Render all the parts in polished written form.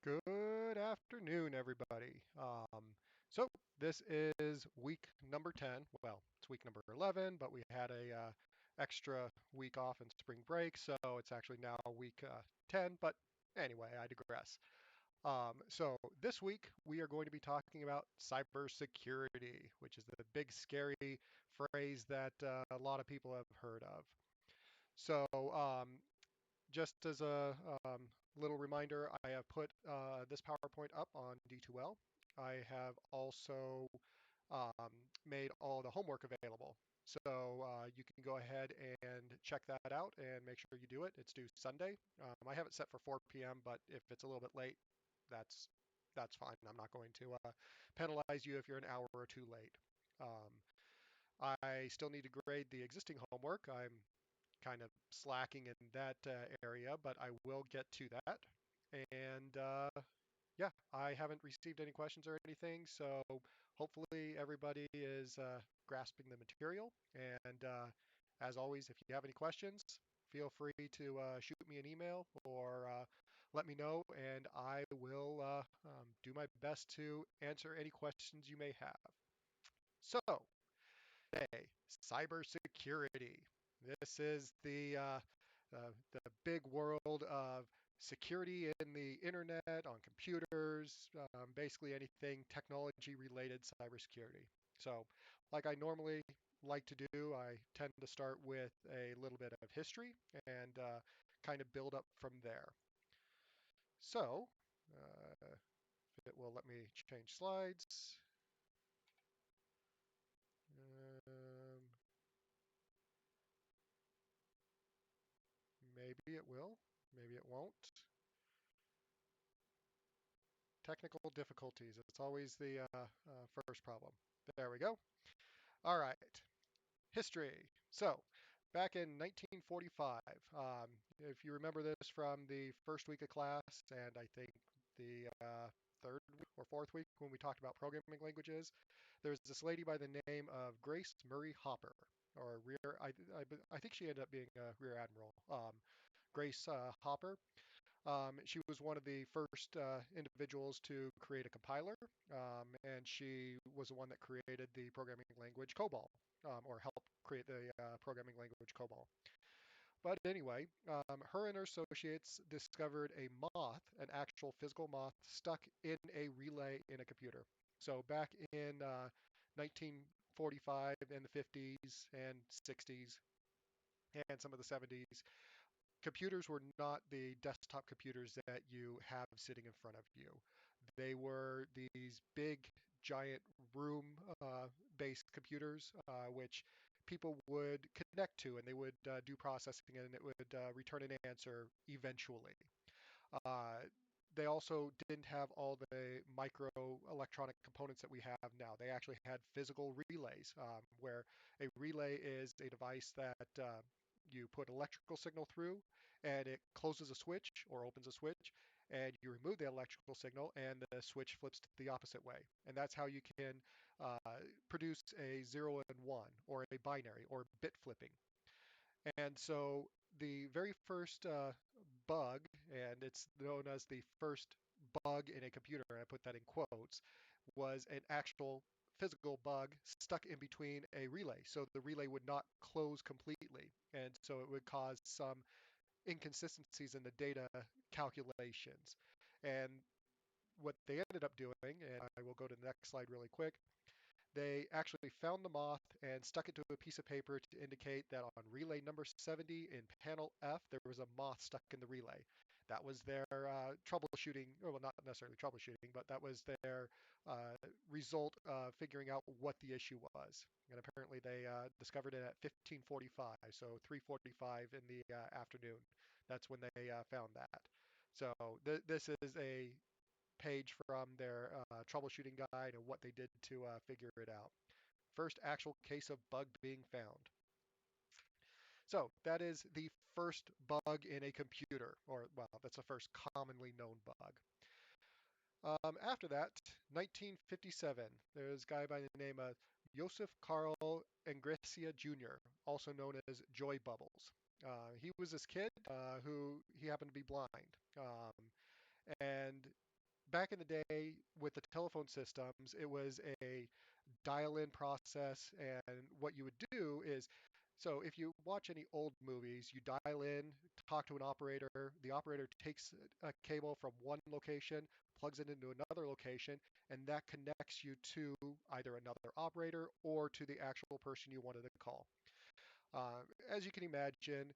Good afternoon, everybody. So this is week number 10. Well, it's week number 11, but we had a extra week off in spring break, so it's actually now week 10. But anyway, I digress. So this week we are going to be talking about cybersecurity, which is the big scary phrase that a lot of people have heard of. So just as a little reminder, I have put this PowerPoint up on D2L. I have also made all the homework available. So you can go ahead and check that out and make sure you do it. It's due Sunday. I have it set for 4 p.m., but if it's a little bit late, that's that's fine. I'm not going to penalize you if you're an hour or two late. Um, I still need to grade the existing homework. I'm kind of slacking in that area, but I will get to that. And yeah, I haven't received any questions or anything, so hopefully everybody is grasping the material. And as always, if you have any questions, feel free to shoot me an email or let me know, and I will do my best to answer any questions you may have. So, today, cybersecurity. This is the big world of security in the internet, on computers, basically anything technology related cybersecurity. So, like I normally like to do, I tend to start with a little bit of history and kind of build up from there. So, if it will let me change slides. Um, Maybe it will, maybe it won't. Technical difficulties. It's always the first problem. There we go. All right. History. So, back in 1945, if you remember this from the first week of class, and I think the third week or fourth week when we talked about programming languages, there's this lady by the name of Grace Murray Hopper, or rear. I think she ended up being a rear admiral. Grace Hopper. She was one of the first individuals to create a compiler, and she was the one that created the programming language COBOL, or helped create the programming language COBOL. But anyway, her and her associates discovered a moth, an actual physical moth, stuck in a relay in a computer. So back in 1945 and the 50s and 60s and some of the 70s, computers were not the desktop computers that you have sitting in front of you. They were these big, giant room based computers, which people would connect to and they would do processing and it would return an answer eventually. Uh, they also didn't have all the micro electronic components that we have now. They actually had physical relays, where a relay is a device that you put electrical signal through and it closes a switch or opens a switch, and you remove the electrical signal and the switch flips the opposite way. And that's how you can uh, produce a 0 and 1 or a binary or bit flipping. And so the very first bug, and it's known as the first bug in a computer, and I put that in quotes, was an actual physical bug stuck in between a relay. So the relay would not close completely. And so it would cause some inconsistencies in the data calculations. And what they ended up doing, and I will go to the next slide really quick, they actually found the moth and stuck it to a piece of paper to indicate that on relay number 70 in panel F, there was a moth stuck in the relay. That was their troubleshooting, or well, not necessarily troubleshooting, but that was their uh, result of figuring out what the issue was. And apparently they discovered it at 15:45, so 3:45 in the afternoon. That's when they found that. So this is a page from their troubleshooting guide and what they did to figure it out. First actual case of bug being found. So that is the first bug in a computer, or well, that's the first commonly known bug. After that, 1957, there's a guy by the name of Joseph Carl Engresia Jr., also known as Joy Bubbles. He was this kid who he happened to be blind. And back in the day with the telephone systems, it was a dial-in process, and what you would do is, so if you watch any old movies, you dial in, talk to an operator, the operator takes a cable from one location, plugs it into another location, and that connects you to either another operator or to the actual person you wanted to call. As you can imagine,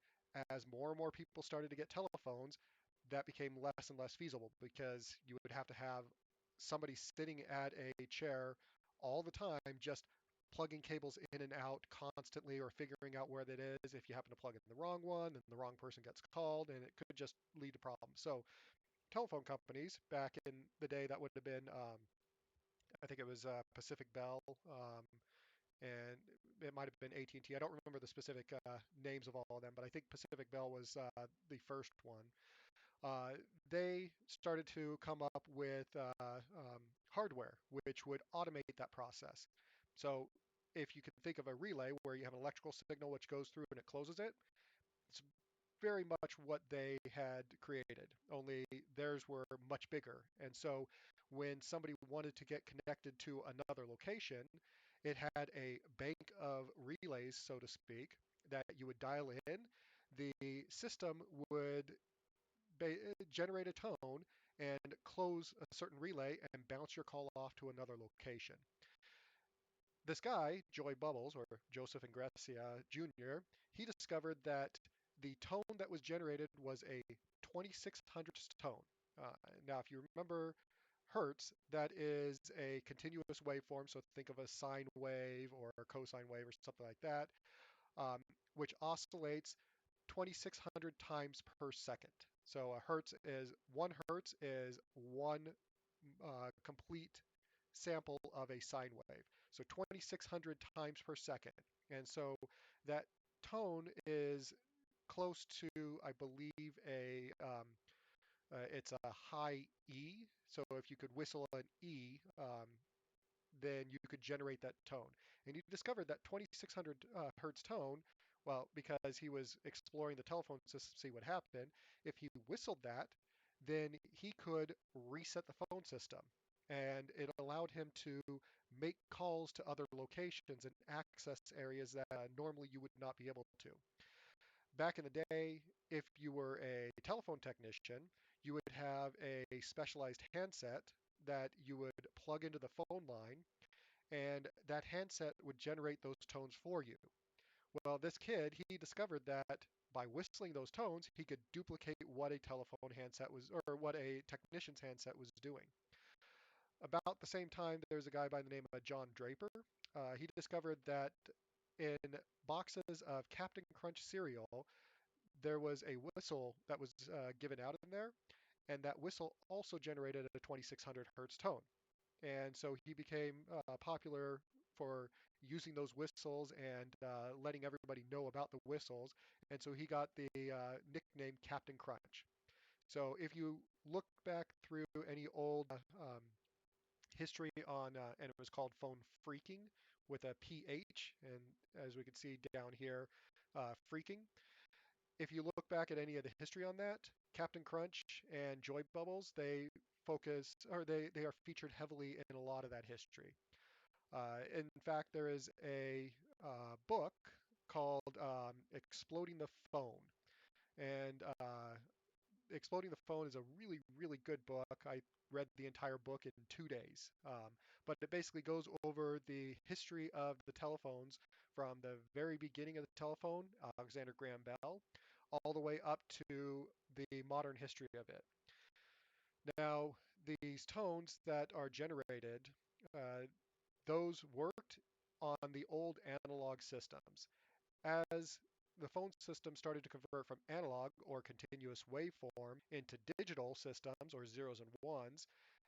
as more and more people started to get telephones, that became less and less feasible because you would have to have somebody sitting at a chair all the time, just plugging cables in and out constantly or figuring out where that is. If you happen to plug in the wrong one, then the wrong person gets called and it could just lead to problems. So, telephone companies back in the day, that would have been, I think it was Pacific Bell, and it might have been AT&T. I don't remember the specific names of all of them, but I think Pacific Bell was the first one. Uh, they started to come up with hardware which would automate that process. So if you could think of a relay where you have an electrical signal which goes through and it closes it, it's very much what they had created, only theirs were much bigger. And so when somebody wanted to get connected to another location, it had a bank of relays, so to speak, that you would dial in. The system would generate a tone and close a certain relay and bounce your call off to another location. This guy, Joy Bubbles, or Joseph Ingressia Jr., he discovered that the tone that was generated was a 2600 tone. Now, if you remember hertz, that is a continuous waveform, so think of a sine wave or a cosine wave or something like that, um, which oscillates 2600 times per second. So a hertz is 1 hertz is one complete sample of a sine wave. So 2600 times per second. And so that tone is close to, I believe, it's a high E. So if you could whistle an E, then you could generate that tone. And he discovered that 2600 hertz tone, well, because he was exploring the telephone system to see what happened, if he whistled that, then he could reset the phone system. And it allowed him to make calls to other locations and access areas that normally you would not be able to. Back in the day, if you were a telephone technician, you would have a specialized handset that you would plug into the phone line, and that handset would generate those tones for you. Well, this kid, he discovered that by whistling those tones, he could duplicate what a telephone handset was, or what a technician's handset was doing. About the same time, there's a guy by the name of John Draper. He discovered that in boxes of Captain Crunch cereal, there was a whistle that was given out in there, and that whistle also generated a 2600 hertz tone. And so he became popular for using those whistles and letting everybody know about the whistles. And so he got the nickname Captain Crunch. So if you look back through any old history on, and it was called phone phreaking with a PH, and as we can see down here, phreaking. If you look back at any of the history on that, Captain Crunch and Joy Bubbles, they focus, or they are featured heavily in a lot of that history. In fact, there is a book called Exploding the Phone. And Exploding the Phone is a really, really good book. I read the entire book in 2 days. But it basically goes over the history of the telephones from the very beginning of the telephone, Alexander Graham Bell, all the way up to the modern history of it. Now, these tones that are generated, uh, those worked on the old analog systems. As the phone system started to convert from analog or continuous waveform into digital systems or zeros and ones,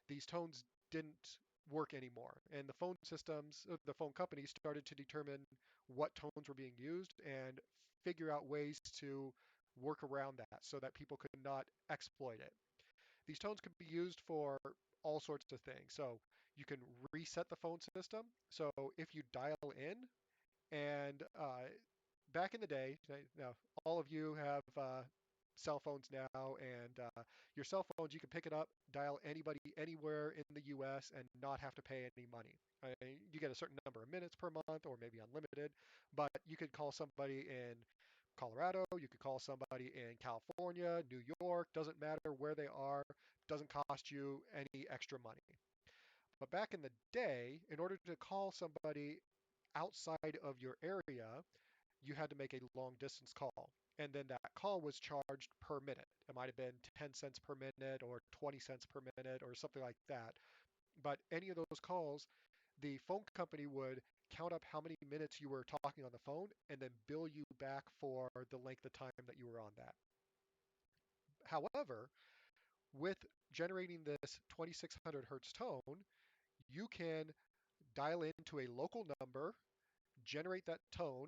these tones didn't work anymore. And the phone systems, the phone companies started to determine what tones were being used and figure out ways to work around that so that people could not exploit it. These tones can be used for all sorts of things. So you can reset the phone system. So if you dial in and back in the day, now all of you have cell phones now, and your cell phones, you can pick it up, dial anybody anywhere in the US and not have to pay any money. You get a certain number of minutes per month or maybe unlimited, but you could call somebody in Colorado, you could call somebody in California, New York, doesn't matter where they are, doesn't cost you any extra money. But back in the day, in order to call somebody outside of your area, you had to make a long distance call. And then that call was charged per minute. It might have been 10 cents per minute or 20 cents per minute or something like that. But any of those calls, the phone company would count up how many minutes you were talking on the phone and then bill you back for the length of time that you were on that. However, with generating this 2600 hertz tone, you can dial into a local number, generate that tone,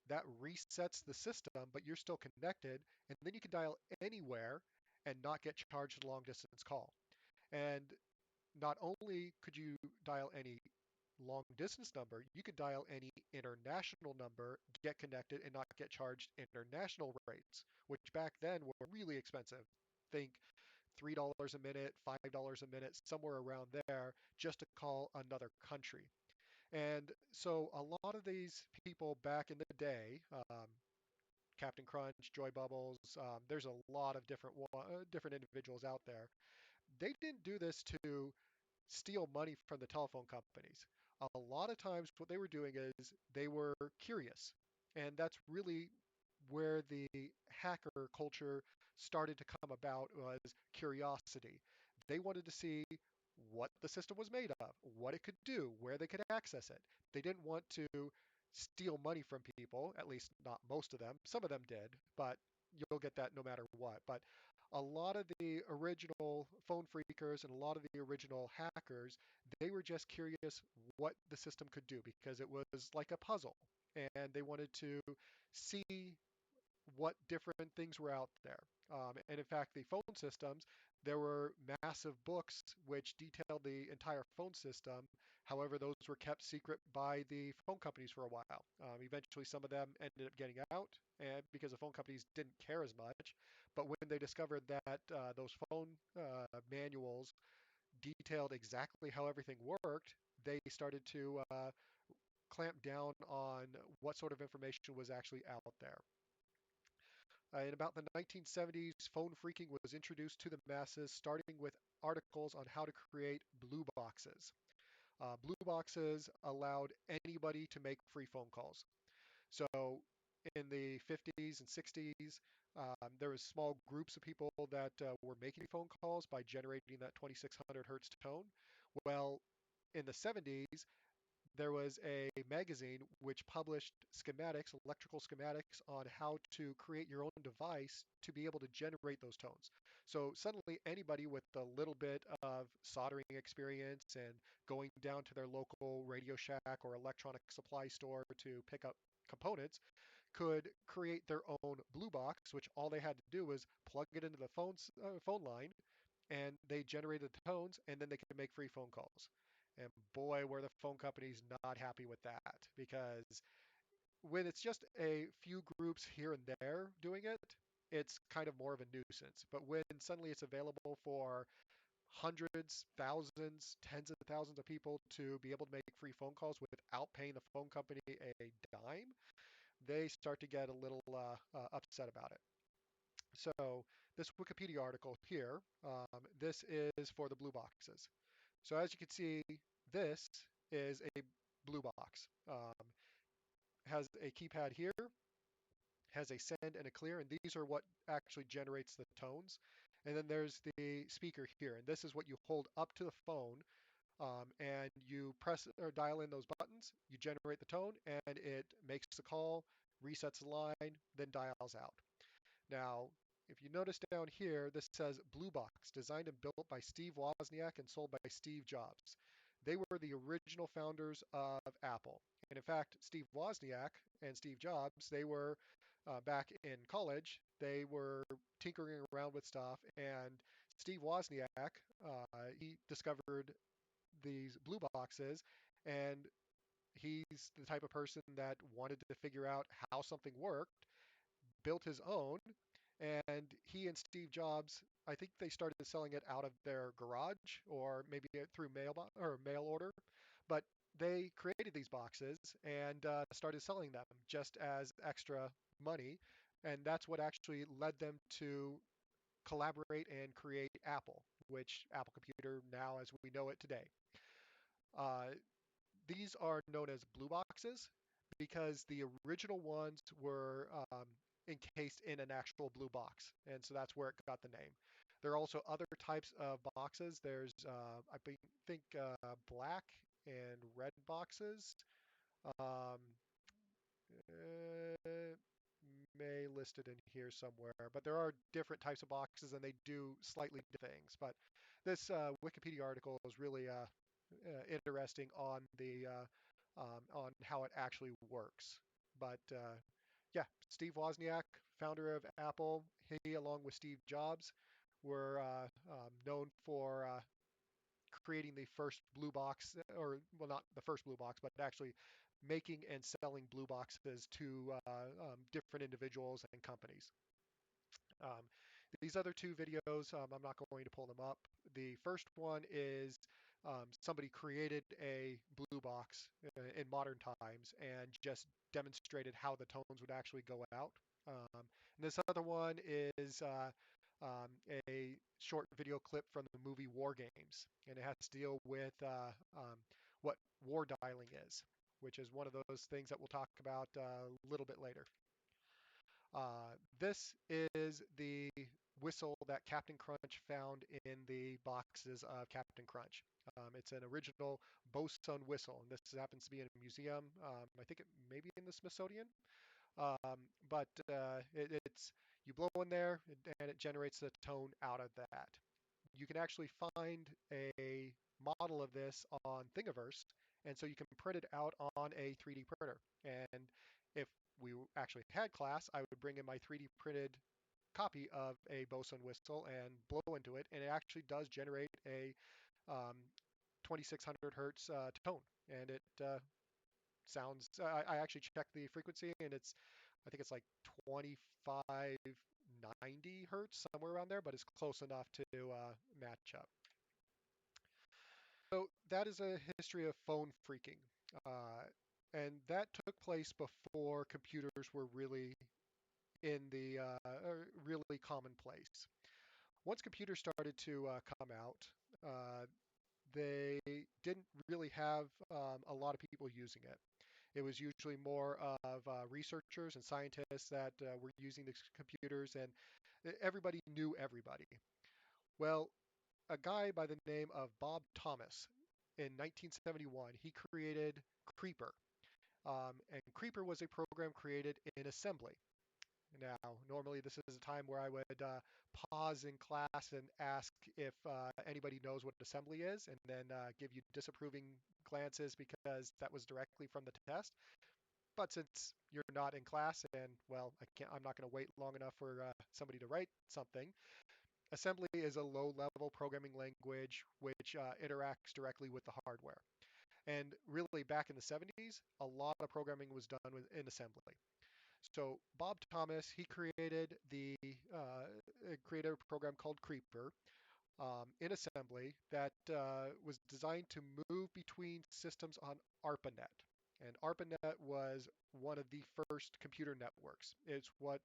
that resets the system, but you're still connected, and then you can dial anywhere and not get charged a long distance call. And not only could you dial any long distance number, you could dial any international number, get connected, and not get charged international rates, which back then were really expensive. Think $3 a minute, $5 a minute, somewhere around there, just to call another country. And so a lot of these people back in the day, Captain Crunch, Joy Bubbles, there's a lot of different individuals out there. They didn't do this to steal money from the telephone companies. A lot of times, what they were doing is they were curious. And that's really where the hacker culture started to come about was curiosity. They wanted to see what the system was made of, what it could do, where they could access it. They didn't want to steal money from people, at least not most of them. Some of them did, but you'll get that no matter what. But a lot of the original phone phreakers and a lot of the original hackers, they were just curious what the system could do because it was like a puzzle. And they wanted to see what different things were out there. And in fact, the phone systems, there were massive books which detailed the entire phone system. However, those were kept secret by the phone companies for a while. Eventually, some of them ended up getting out and because the phone companies didn't care as much. But when they discovered that those phone manuals detailed exactly how everything worked, they started to clamp down on what sort of information was actually out there. In about the 1970s, phone phreaking was introduced to the masses, starting with articles on how to create blue boxes. Blue boxes allowed anybody to make free phone calls. So in the 50s and 60s, there was small groups of people that were making phone calls by generating that 2600 hertz tone. Well, in the 70s, there was a magazine which published schematics, electrical schematics on how to create your own device to be able to generate those tones. So suddenly anybody with a little bit of soldering experience and going down to their local Radio Shack or electronic supply store to pick up components could create their own blue box, which all they had to do was plug it into the phone line and they generated the tones and then they could make free phone calls. And boy, were the phone companies not happy with that because when it's just a few groups here and there doing it, it's kind of more of a nuisance. But when suddenly it's available for hundreds, thousands, tens of thousands of people to be able to make free phone calls without paying the phone company a dime, they start to get a little upset about it. So this Wikipedia article here, this is for the blue boxes. So as you can see, this is a blue box. Has a keypad here, has a send and a clear, and these are what actually generates the tones. And then there's the speaker here, and this is what you hold up to the phone, and you press or dial in those buttons, you generate the tone, and it makes the call, resets the line, then dials out. Now, if you notice down here, this says Blue Box, designed and built by Steve Wozniak and sold by Steve Jobs. They were the original founders of Apple. And in fact, Steve Wozniak and Steve Jobs, they were back in college, they were tinkering around with stuff. And Steve Wozniak, he discovered these blue boxes and he's the type of person that wanted to figure out how something worked, built his own, and he and Steve Jobs I think they started selling it out of their garage or maybe through mail order, but they created these boxes and started selling them just as extra money, and that's what actually led them to collaborate and create Apple, which Apple Computer now as we know it today. Uh, these are known as blue boxes because the original ones were encased in an actual blue box, and so that's where it got the name. There are also other types of boxes. There's, I think, black and red boxes. Um, uh, may list it in here somewhere, but there are different types of boxes and they do slightly different things. But this Wikipedia article is really interesting on how it actually works. But yeah, Steve Wozniak, founder of Apple, he along with Steve Jobs were known for creating the first blue box, or well, not the first blue box, but actually making and selling blue boxes to different individuals and companies. Um, these other two videos, I'm not going to pull them up. The first one is somebody created a blue box in modern times and just demonstrated how the tones would actually go out. And this other one is a short video clip from the movie War Games, and it has to deal with what war dialing is, which is one of those things that we'll talk about a little bit later. This is the whistle that Captain Crunch found in the boxes of Captain Crunch. It's an original Bose-Sun whistle, and this happens to be in a museum. I think it may be in the Smithsonian. But it's you blow in there and it generates a tone out of that. You can actually find a model of this on Thingiverse, and so you can print it out on a 3D printer. And if we actually had class, I would bring in my 3D printed copy of a Boson whistle and blow into it, and it actually does generate a 2600 hertz tone, and it sounds. I actually checked the frequency, and I think it's like 2590 hertz, somewhere around there, but it's close enough to match up. So that is a history of phone phreaking. Uh, and that took place before computers were really in the really commonplace. Once computers started to come out, uh, they didn't really have a lot of people using it. It was usually more of researchers and scientists that were using these computers, and everybody knew everybody. Well, a guy by the name of Bob Thomas in 1971, he created Creeper. And Creeper was a program created in assembly. Now, normally this is a time where I would pause in class and ask if anybody knows what assembly is, and then give you disapproving glances because that was directly from the test. But since you're not in class and, well, I'm not going to wait long enough for somebody to write something. Assembly is a low-level programming language which interacts directly with the hardware. And really, back in the 70s, a lot of programming was done in assembly. So Bob Thomas, he created a program called Creeper in assembly that was designed to move between systems on ARPANET. And ARPANET was one of the first computer networks. It's what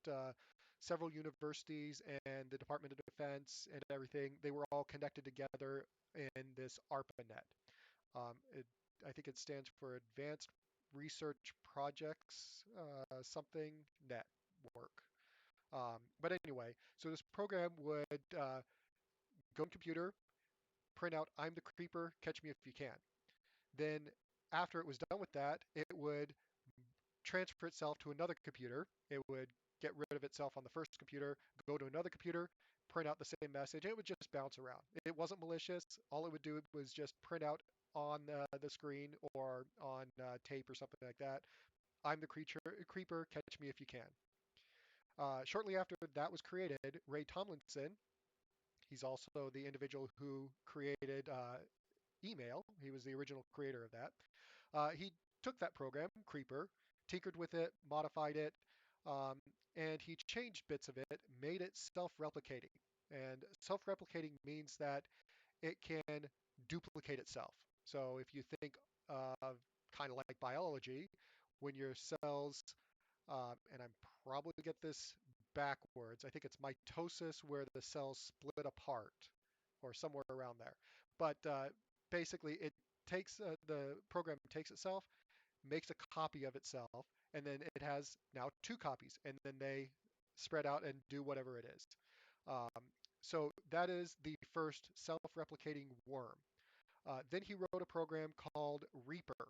several universities and the Department of Defense and everything, they were all connected together in this ARPANET. Um, it, I think it stands for Advanced Research Projects something network. But anyway, so this program would go in computer, print out "I'm the creeper, catch me if you can." Then after it was done with that, it would transfer itself to another computer. It would get rid of itself on the first computer, go to another computer, print out the same message. It would just bounce around. It wasn't malicious. All it would do was just print out on the screen or on tape or something like that. I'm the creeper, catch me if you can. Shortly after that was created, Ray Tomlinson, he's also the individual who created email. He was the original creator of that. He took that program, Creeper, tinkered with it, modified it, um, and he changed bits of it, made it self-replicating. And self-replicating means that it can duplicate itself. So if you think of kind of like biology, when your cells, and I'm probably get this backwards, I think it's mitosis where the cells split apart or somewhere around there. But basically, the program takes itself, makes a copy of itself, and then it has now two copies, and then they spread out and do whatever it is. Um, so that is the first self-replicating worm. Then he wrote a program called Reaper,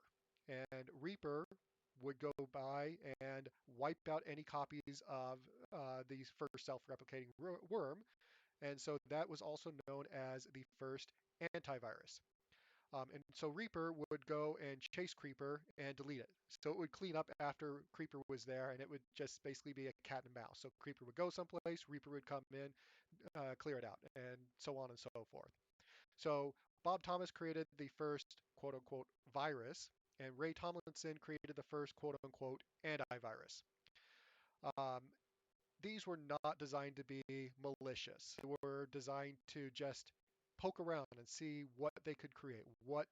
and Reaper would go by and wipe out any copies of the first self-replicating worm, and so that was also known as the first antivirus. And so Reaper would go and chase Creeper and delete it. So it would clean up after Creeper was there, and it would just basically be a cat and mouse. So Creeper would go someplace, Reaper would come in, clear it out, and so on and so forth. So Bob Thomas created the first quote unquote virus, and Ray Tomlinson created the first quote unquote antivirus. Um, these were not designed to be malicious. They were designed to just poke around and see what they could create, what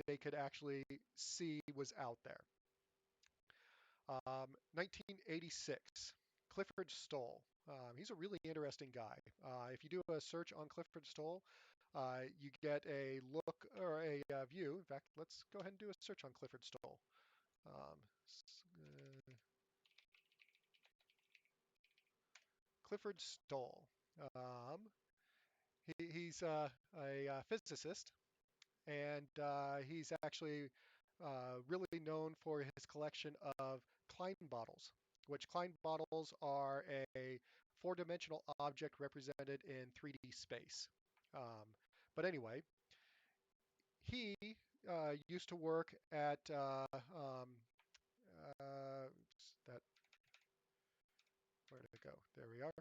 they could actually see was out there. 1986, Clifford Stoll. He's a really interesting guy. If you do a search on Clifford Stoll, you get a look or a view. In fact, let's go ahead and do a search on Clifford Stoll. Um, Clifford Stoll. Um, he's a physicist, and he's actually really known for his collection of Klein bottles, which Klein bottles are a four-dimensional object represented in 3D space. Um, but anyway, he used to work at that. Where did it go? There we are.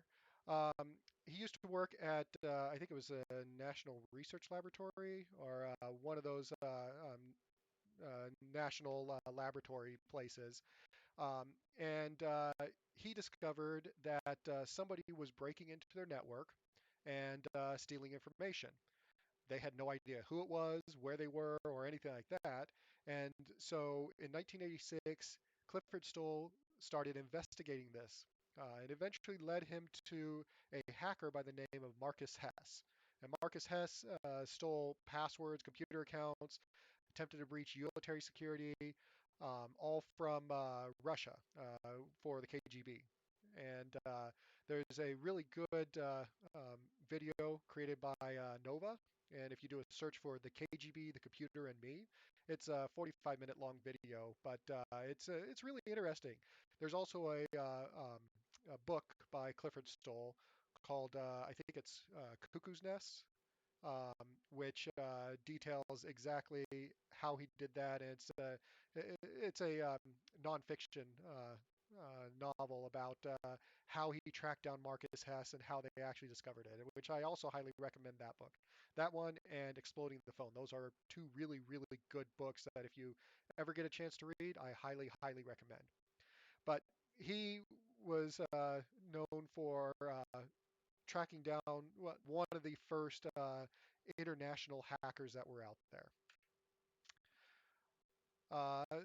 He used to work at, I think it was a National Research Laboratory or one of those national laboratory places. And he discovered that somebody was breaking into their network and stealing information. They had no idea who it was, where they were, or anything like that. And so in 1986, Clifford Stoll started investigating this. It eventually led him to a hacker by the name of Marcus Hess. And Marcus Hess stole passwords, computer accounts, attempted to breach military security, all from Russia for the KGB. And there's a really good video created by Nova. And if you do a search for the KGB, the computer, and me, it's a 45-minute long video, but it's really interesting. There's also a book by Clifford Stoll called I think it's Cuckoo's Nest, which details exactly how he did that. And it's a nonfiction novel about how he tracked down Marcus Hess and how they actually discovered it, which I also highly recommend that book. That one and Exploding the Phone. Those are two really, really good books that if you ever get a chance to read, I highly, highly recommend. But he was known for tracking down one of the first international hackers that were out there.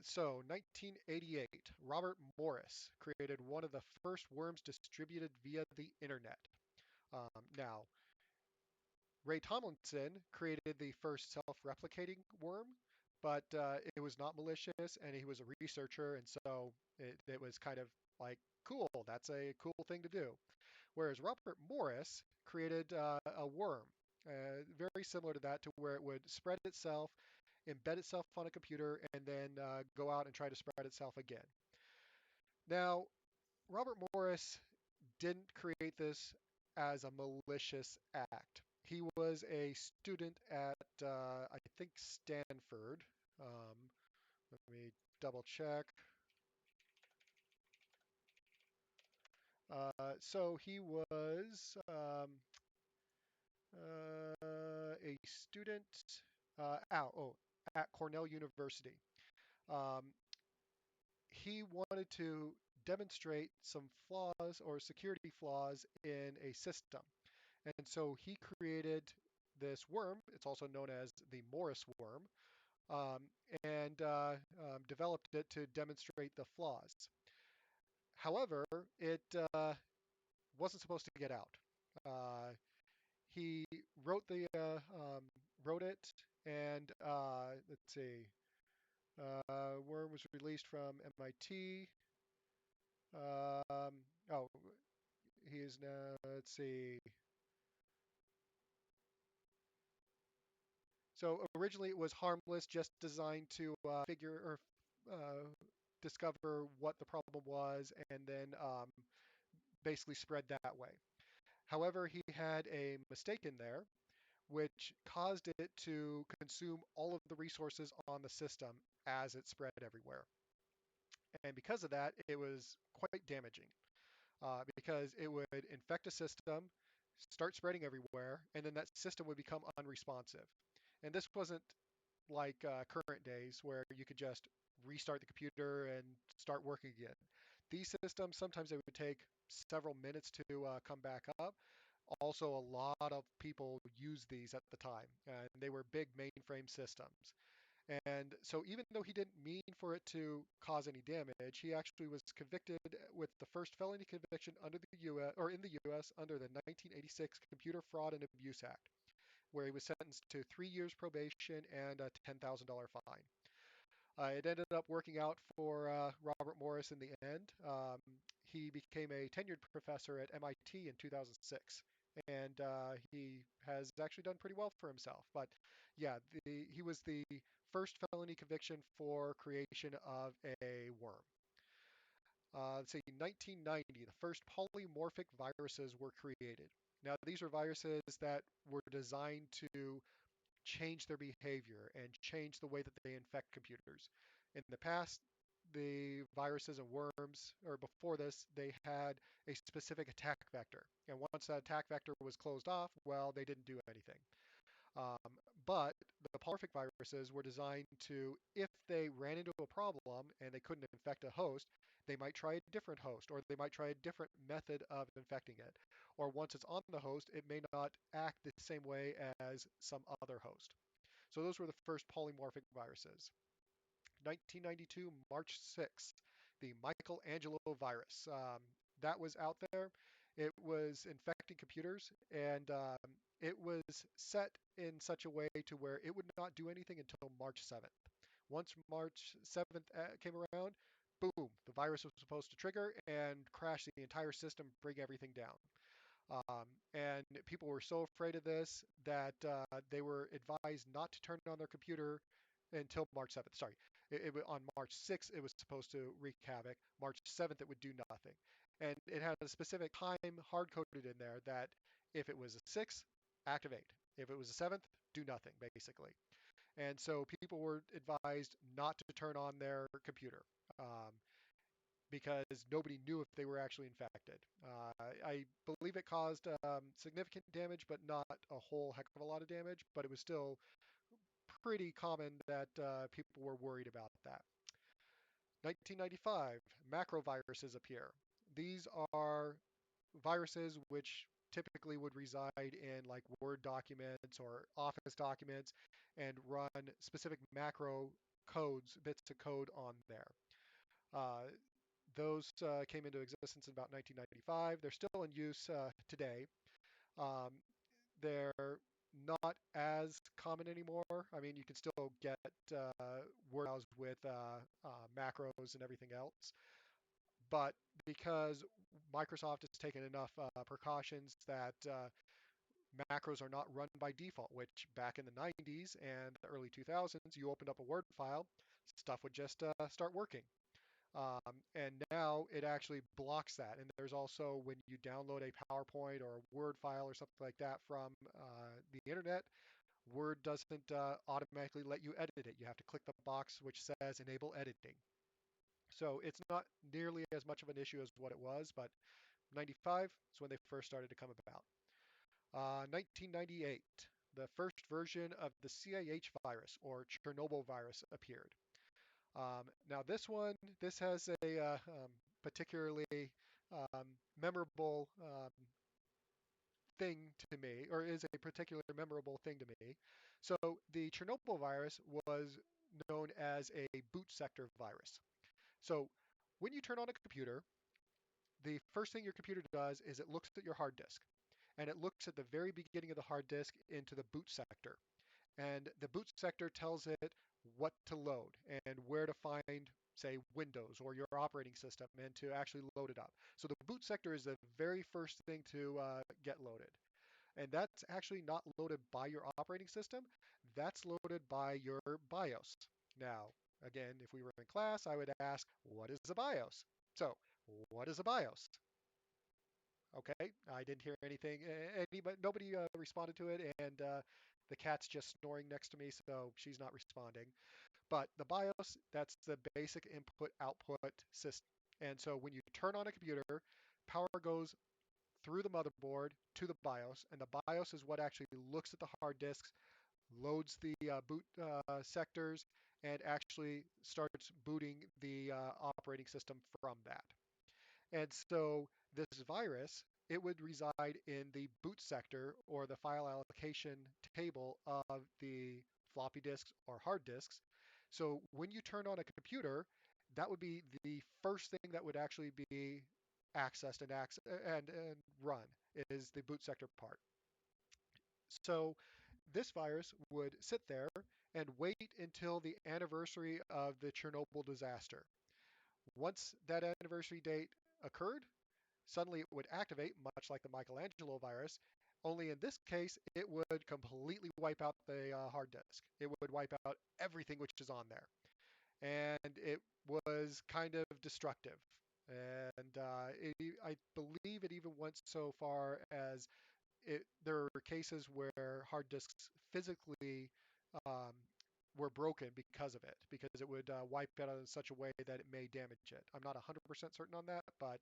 So 1988, Robert Morris created one of the first worms distributed via the internet. Now, Ray Tomlinson created the first self-replicating worm, but it was not malicious, and he was a researcher, and so it was kind of like, cool, that's a cool thing to do. Whereas Robert Morris created a worm, very similar to that, to where it would spread itself, embed itself on a computer, and then go out and try to spread itself again. Now, Robert Morris didn't create this as a malicious act. He was a student at, I think, Stanford. Um, Let me double check. So he was a student at Cornell University. Um, he wanted to demonstrate some flaws or security flaws in a system. And so he created this worm. It's also known as the Morris worm, um, and developed it to demonstrate the flaws. However, it wasn't supposed to get out. Uh, he wrote the wrote it, and let's see, Worm was released from MIT. Oh, he is now. Let's see. So originally it was harmless, just designed to figure or discover what the problem was, and then basically spread that way. However, he had a mistake in there, which caused it to consume all of the resources on the system as it spread everywhere. And because of that, it was quite damaging because it would infect a system, start spreading everywhere, and then that system would become unresponsive. And this wasn't like current days where you could just restart the computer and start working again. These systems, sometimes they would take several minutes to come back up. Also, a lot of people used these at the time, and they were big mainframe systems. And so, even though he didn't mean for it to cause any damage, he actually was convicted with the first felony conviction under the U.S. or in the U.S. under the 1986 Computer Fraud and Abuse Act, where he was sentenced to 3 years probation and a $10,000 fine. It ended up working out for Robert Morris in the end. He became a tenured professor at MIT in 2006, and he has actually done pretty well for himself. But yeah, he was the first felony conviction for creation of a worm. Let's see, 1990, the first polymorphic viruses were created. Now, these are viruses that were designed to change their behavior and change the way that they infect computers. In the past, the viruses and worms, or before this, they had a specific attack vector. And once that attack vector was closed off, well, they didn't do anything. But the polymorphic viruses were designed to, if they ran into a problem and they couldn't infect a host, they might try a different host, or they might try a different method of infecting it. Or once it's on the host, it may not act the same way as some other host. So those were the first polymorphic viruses. 1992, March 6th, the Michelangelo virus. That was out there. It was infecting computers, and it was set in such a way to where it would not do anything until March 7th. Once March 7th came around, boom, the virus was supposed to trigger and crash the entire system, bring everything down. And people were so afraid of this that they were advised not to turn on their computer until March 7th. Sorry, on March 6th it was supposed to wreak havoc. March 7th it would do nothing, and it had a specific time hard coded in there that if it was a 6th, activate. If it was a 7th, do nothing basically. And so people were advised not to turn on their computer. Um, because nobody knew if they were actually infected. I believe it caused significant damage, but not a whole heck of a lot of damage. But it was still pretty common that people were worried about that. 1995, macroviruses appear. These are viruses which typically would reside in like Word documents or Office documents and run specific macro codes, bits of code on there. Uh, those came into existence in about 1995. They're still in use today. Um, they're not as common anymore. I mean, you can still get word files with macros and everything else. But because Microsoft has taken enough precautions that macros are not run by default, which back in the 90s and the early 2000s, you opened up a Word file, stuff would just start working. And now it actually blocks that. And there's also when you download a PowerPoint or a Word file or something like that from the internet, Word doesn't automatically let you edit it. You have to click the box which says enable editing. So it's not nearly as much of an issue as what it was, but 95 is when they first started to come about. 1998, the first version of the CIH virus or Chernobyl virus appeared. Now this has a particularly memorable thing to me, or is a particular memorable thing to me. So the Chernobyl virus was known as a boot sector virus. So when you turn on a computer, the first thing your computer does is it looks at your hard disk, and it looks at the very beginning of the hard disk into the boot sector. And the boot sector tells it what to load and where to find, say, Windows or your operating system and to actually load it up. So the boot sector is the very first thing to get loaded. And that's actually not loaded by your operating system. That's loaded by your BIOS. Now, again, if we were in class, I would ask, what is a BIOS? So, what is a BIOS? Okay, I didn't hear anything. Nobody responded to it, and the cat's just snoring next to me, so she's not responding. But the BIOS, that's the basic input-output system. And so when you turn on a computer, power goes through the motherboard to the BIOS, and the BIOS is what actually looks at the hard disks, loads the boot sectors, and actually starts booting the operating system from that. And so this virus, it would reside in the boot sector or the file allocation table of the floppy disks or hard disks. So when you turn on a computer, that would be the first thing that would actually be accessed and run is the boot sector part. So this virus would sit there and wait until the anniversary of the Chernobyl disaster. Once that anniversary date occurred, suddenly it would activate, much like the Michelangelo virus. Only in this case, it would completely wipe out the hard disk. It would wipe out everything which is on there. And it was kind of destructive. And I believe it even went so far as there were cases where hard disks physically um, were broken because of it, because it would wipe it out in such a way that it may damage it. I'm not 100% certain on that, but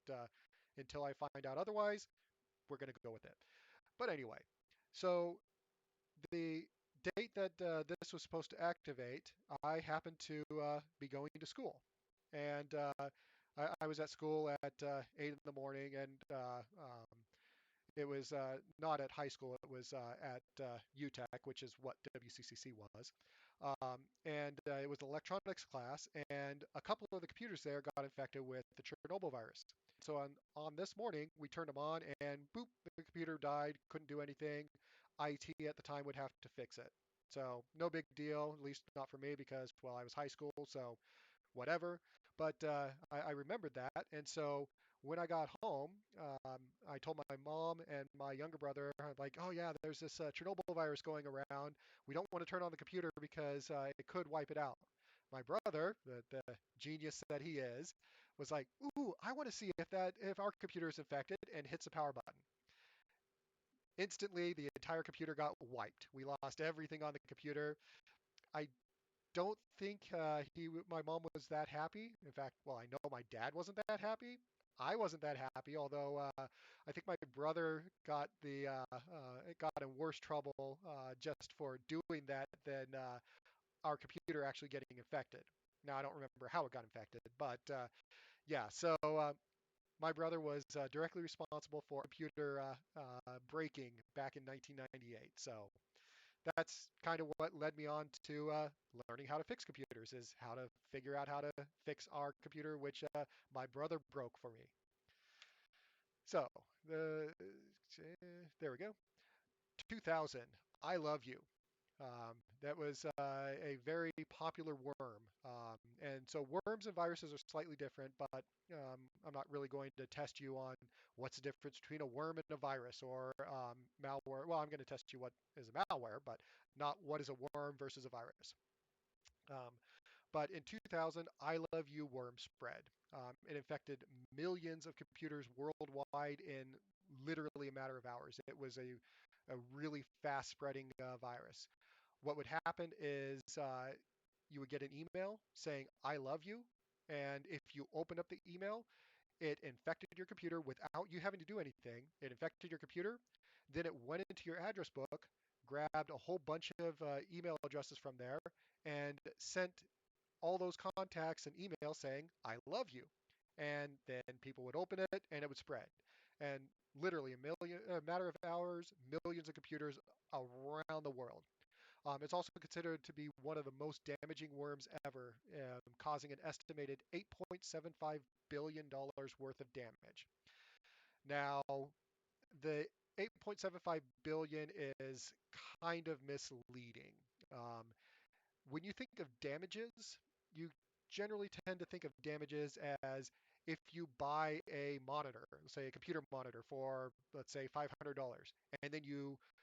until I find out otherwise, we're going to go with it. But anyway, so the date that this was supposed to activate, I happened to be going to school. And I was at school at 8 in the morning, and it was not at high school. It was at UTEC, which is what WCCC was. And it was an electronics class, and a couple of the computers there got infected with the Chernobyl virus. So on this morning, we turned them on, and boop, the computer died, couldn't do anything. IT at the time would have to fix it. So no big deal, at least not for me, because, well, I was high school, so whatever. But I remembered that. And so when I got home, I told my mom and my younger brother, I'm like, oh, yeah, there's this Chernobyl virus going around. We don't want to turn on the computer because it could wipe it out. My brother, the genius that he is, was like, ooh, I want to see if our computer is infected, and hits the power button. Instantly, the entire computer got wiped. We lost everything on the computer. I don't think my mom was that happy. In fact, well, I know my dad wasn't that happy. I wasn't that happy, although I think my brother got in worse trouble just for doing that than our computer actually getting infected. Now I don't remember how it got infected, but yeah. So my brother was directly responsible for computer breaking back in 1998. So that's kind of what led me on to learning how to fix computers, is how to figure out how to fix our computer, which my brother broke for me. So there we go. 2000, I Love You. That was a very popular worm. And so worms and viruses are slightly different, but I'm not really going to test you on what's the difference between a worm and a virus or malware. Well, I'm going to test you what is a malware, but not what is a worm versus a virus. Um, but in 2000, I Love You worm spread. It infected millions of computers worldwide in literally a matter of hours. It was a really fast spreading virus. What would happen is you would get an email saying, I love you. And if you open up the email, it infected your computer without you having to do anything. It infected your computer. Then it went into your address book, grabbed a whole bunch of email addresses from there, and sent all those contacts an email saying, I love you. And then people would open it and it would spread. And literally a matter of hours, millions of computers around the world. It's also considered to be one of the most damaging worms ever, causing an estimated $8.75 billion worth of damage. Now, the 8.75 billion is kind of misleading. Um, when you think of damages, you generally tend to think of damages as if you buy a monitor, say a computer monitor for, let's say, $500, and then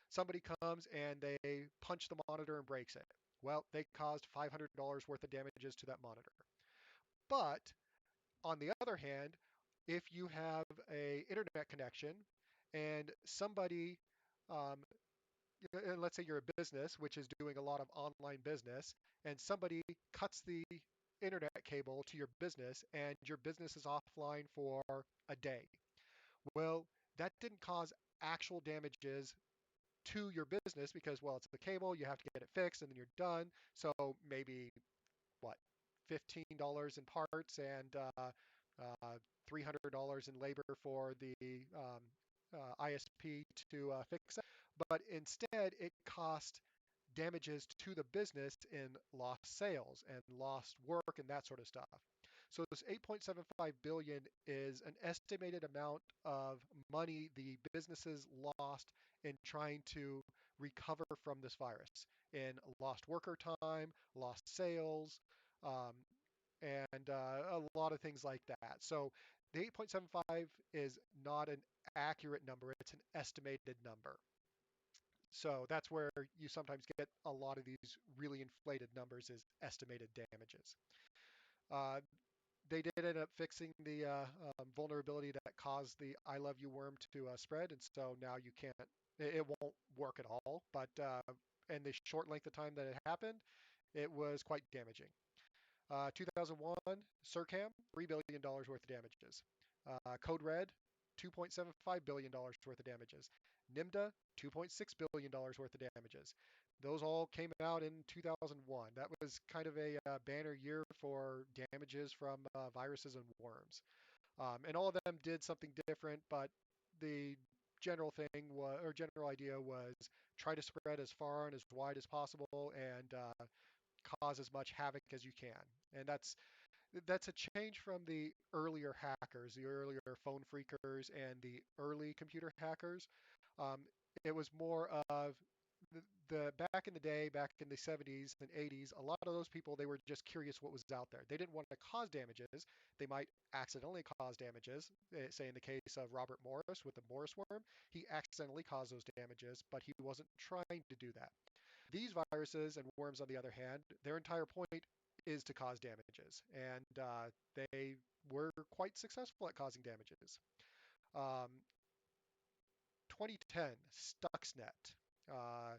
somebody comes and they punch the monitor and breaks it. Well, they caused $500 worth of damages to that monitor. But on the other hand, if you have a internet connection and somebody um, and let's say you're a business which is doing a lot of online business, and somebody cuts the internet cable to your business and your business is offline for a day. Well, that didn't cause actual damages to your business because, well, it's the cable, you have to get it fixed and then you're done. So maybe what, $15 in parts and $300 in labor for the ISP to fix it. But instead, it cost damages to the business in lost sales and lost work and that sort of stuff. So this 8.75 billion is an estimated amount of money the businesses lost in trying to recover from this virus in lost worker time, lost sales, um, and a lot of things like that. So the 8.75 is not an accurate number, it's an estimated number. So that's where you sometimes get a lot of these really inflated numbers as estimated damages. Uh, they did end up fixing the vulnerability that caused the I love you worm to spread, and so now you can't, it won't work at all. But in the short length of time that it happened, it was quite damaging. 2001, Circam, $3 billion worth of damages. Code Red, $2.75 billion worth of damages. NIMDA, $2.6 billion worth of damages. Those all came out in 2001. That was kind of a banner year for damages from viruses and worms. And all of them did something different, but the general thing was, or general idea was try to spread as far and as wide as possible and cause as much havoc as you can. And that's a change from the earlier hackers, the earlier phone phreakers, and the early computer hackers. Um, it was more of the back in the day, back in the 70s and 80s, a lot of those people, they were just curious what was out there. They didn't want to cause damages. They might accidentally cause damages. Say in the case of Robert Morris with the Morris worm, he accidentally caused those damages, but he wasn't trying to do that. These viruses and worms, on the other hand, their entire point is to cause damages, and they were quite successful at causing damages. Um, 2010, Stuxnet. Uh,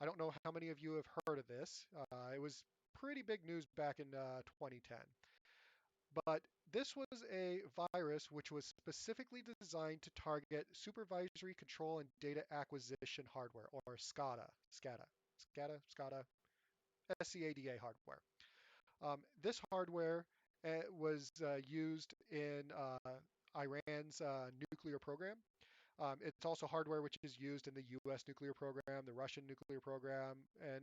I don't know how many of you have heard of this. It was pretty big news back in 2010. But this was a virus which was specifically designed to target supervisory control and data acquisition hardware, or SCADA, SCADA hardware. This hardware was used in Iran's nuclear program. It's also hardware which is used in the US nuclear program, the Russian nuclear program, and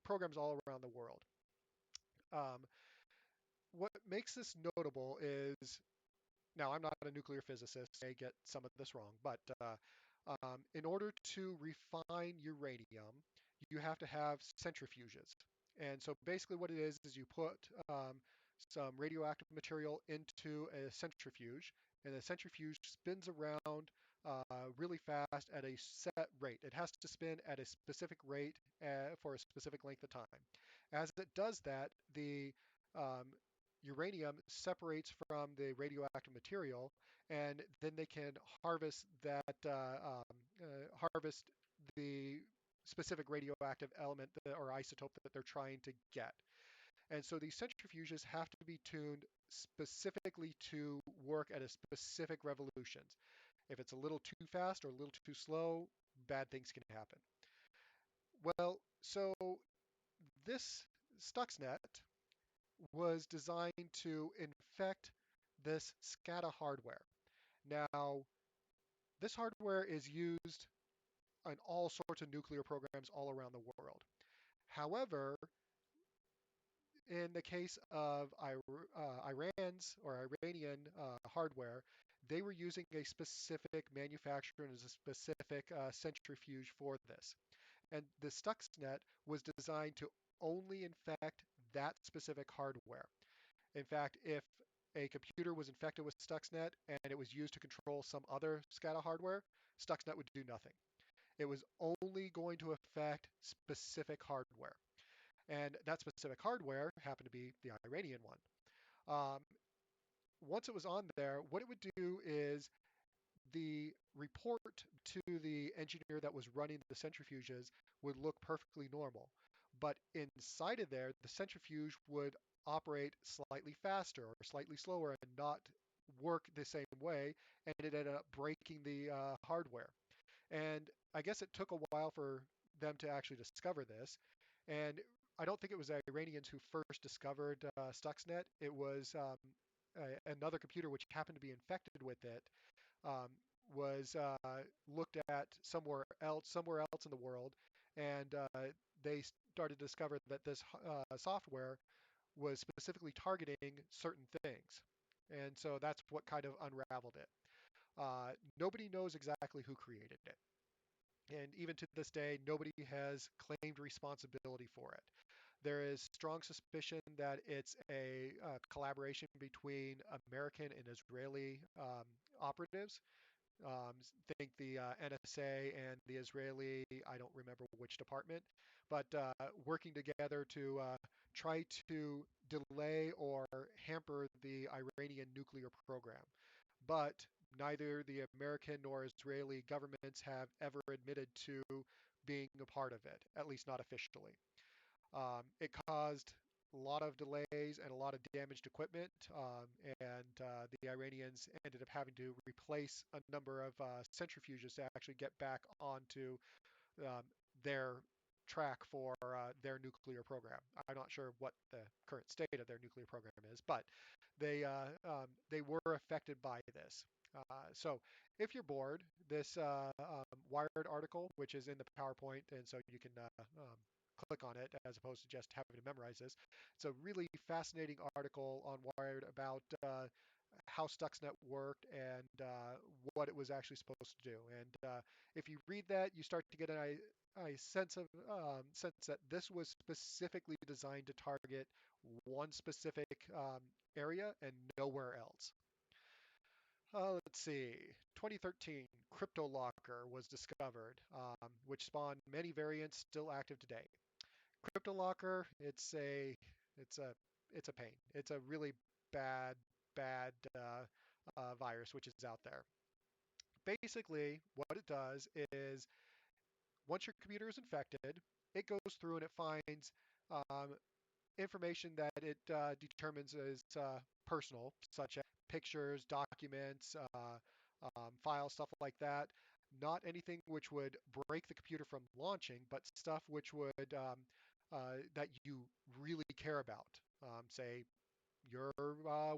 programs all around the world. Um, what makes this notable is, now I'm not a nuclear physicist, I may get some of this wrong, but in order to refine uranium, you have to have centrifuges. And so basically what it is you put some radioactive material into a centrifuge, and the centrifuge spins around really fast at a set rate. It has to spin at a specific rate for a specific length of time. As it does that, the um, uranium separates from the radioactive material, and then they can harvest harvest the specific radioactive element or isotope that they're trying to get. And so these centrifuges have to be tuned specifically to work at a specific revolutions. If it's a little too fast or a little too slow, bad things can happen. Well, so this Stuxnet was designed to infect this SCADA hardware. Now, This hardware is used in all sorts of nuclear programs all around the world. However, in the case of Iran's or Iranian hardware, they were using a specific manufacturer and a specific centrifuge for this. And the Stuxnet was designed to only infect that specific hardware. In fact, if a computer was infected with Stuxnet and it was used to control some other SCADA hardware, Stuxnet would do nothing. It was only going to affect specific hardware. And that specific hardware happened to be the Iranian one. Um, Once it was on there, what it would do is the report to the engineer that was running the centrifuges would look perfectly normal. But inside of there, the centrifuge would operate slightly faster or slightly slower and not work the same way, and it ended up breaking the hardware. And I guess it took a while for them to actually discover this. And I don't think it was the Iranians who first discovered Stuxnet. It was another computer which happened to be infected with it um, was looked at somewhere else in the world, and they started to discover that this software was specifically targeting certain things, and so that's what kind of unraveled it. Nobody knows exactly who created it. And even to this day, nobody has claimed responsibility for it. There is strong suspicion that it's a collaboration between American and Israeli operatives. um, think the NSA and the Israeli, I don't remember which department, but working together to try to delay or hamper the Iranian nuclear program. But neither the American nor Israeli governments have ever admitted to being a part of it, at least not officially. It caused a lot of delays and a lot of damaged equipment, and the Iranians ended up having to replace a number of centrifuges to actually get back onto um, their track for their nuclear program. I'm not sure what the current state of their nuclear program is, but they were affected by this. So if you're bored, this Wired article, which is in the PowerPoint, and so you can click on it as opposed to just having to memorize this. It's a really fascinating article on Wired about how Stuxnet worked and what it was actually supposed to do. And if you read that, you start to get a sense that this was specifically designed to target one specific area and nowhere else. Let's see. 2013, CryptoLocker was discovered, which spawned many variants still active today. CryptoLocker, it's a it's a pain. It's a really bad virus which is out there. Basically, what it does is once your computer is infected, it goes through and it finds um, information that it determines as personal, such as pictures, documents, files, stuff like that. Not anything which would break the computer from launching, but stuff which would that you really care about. Say your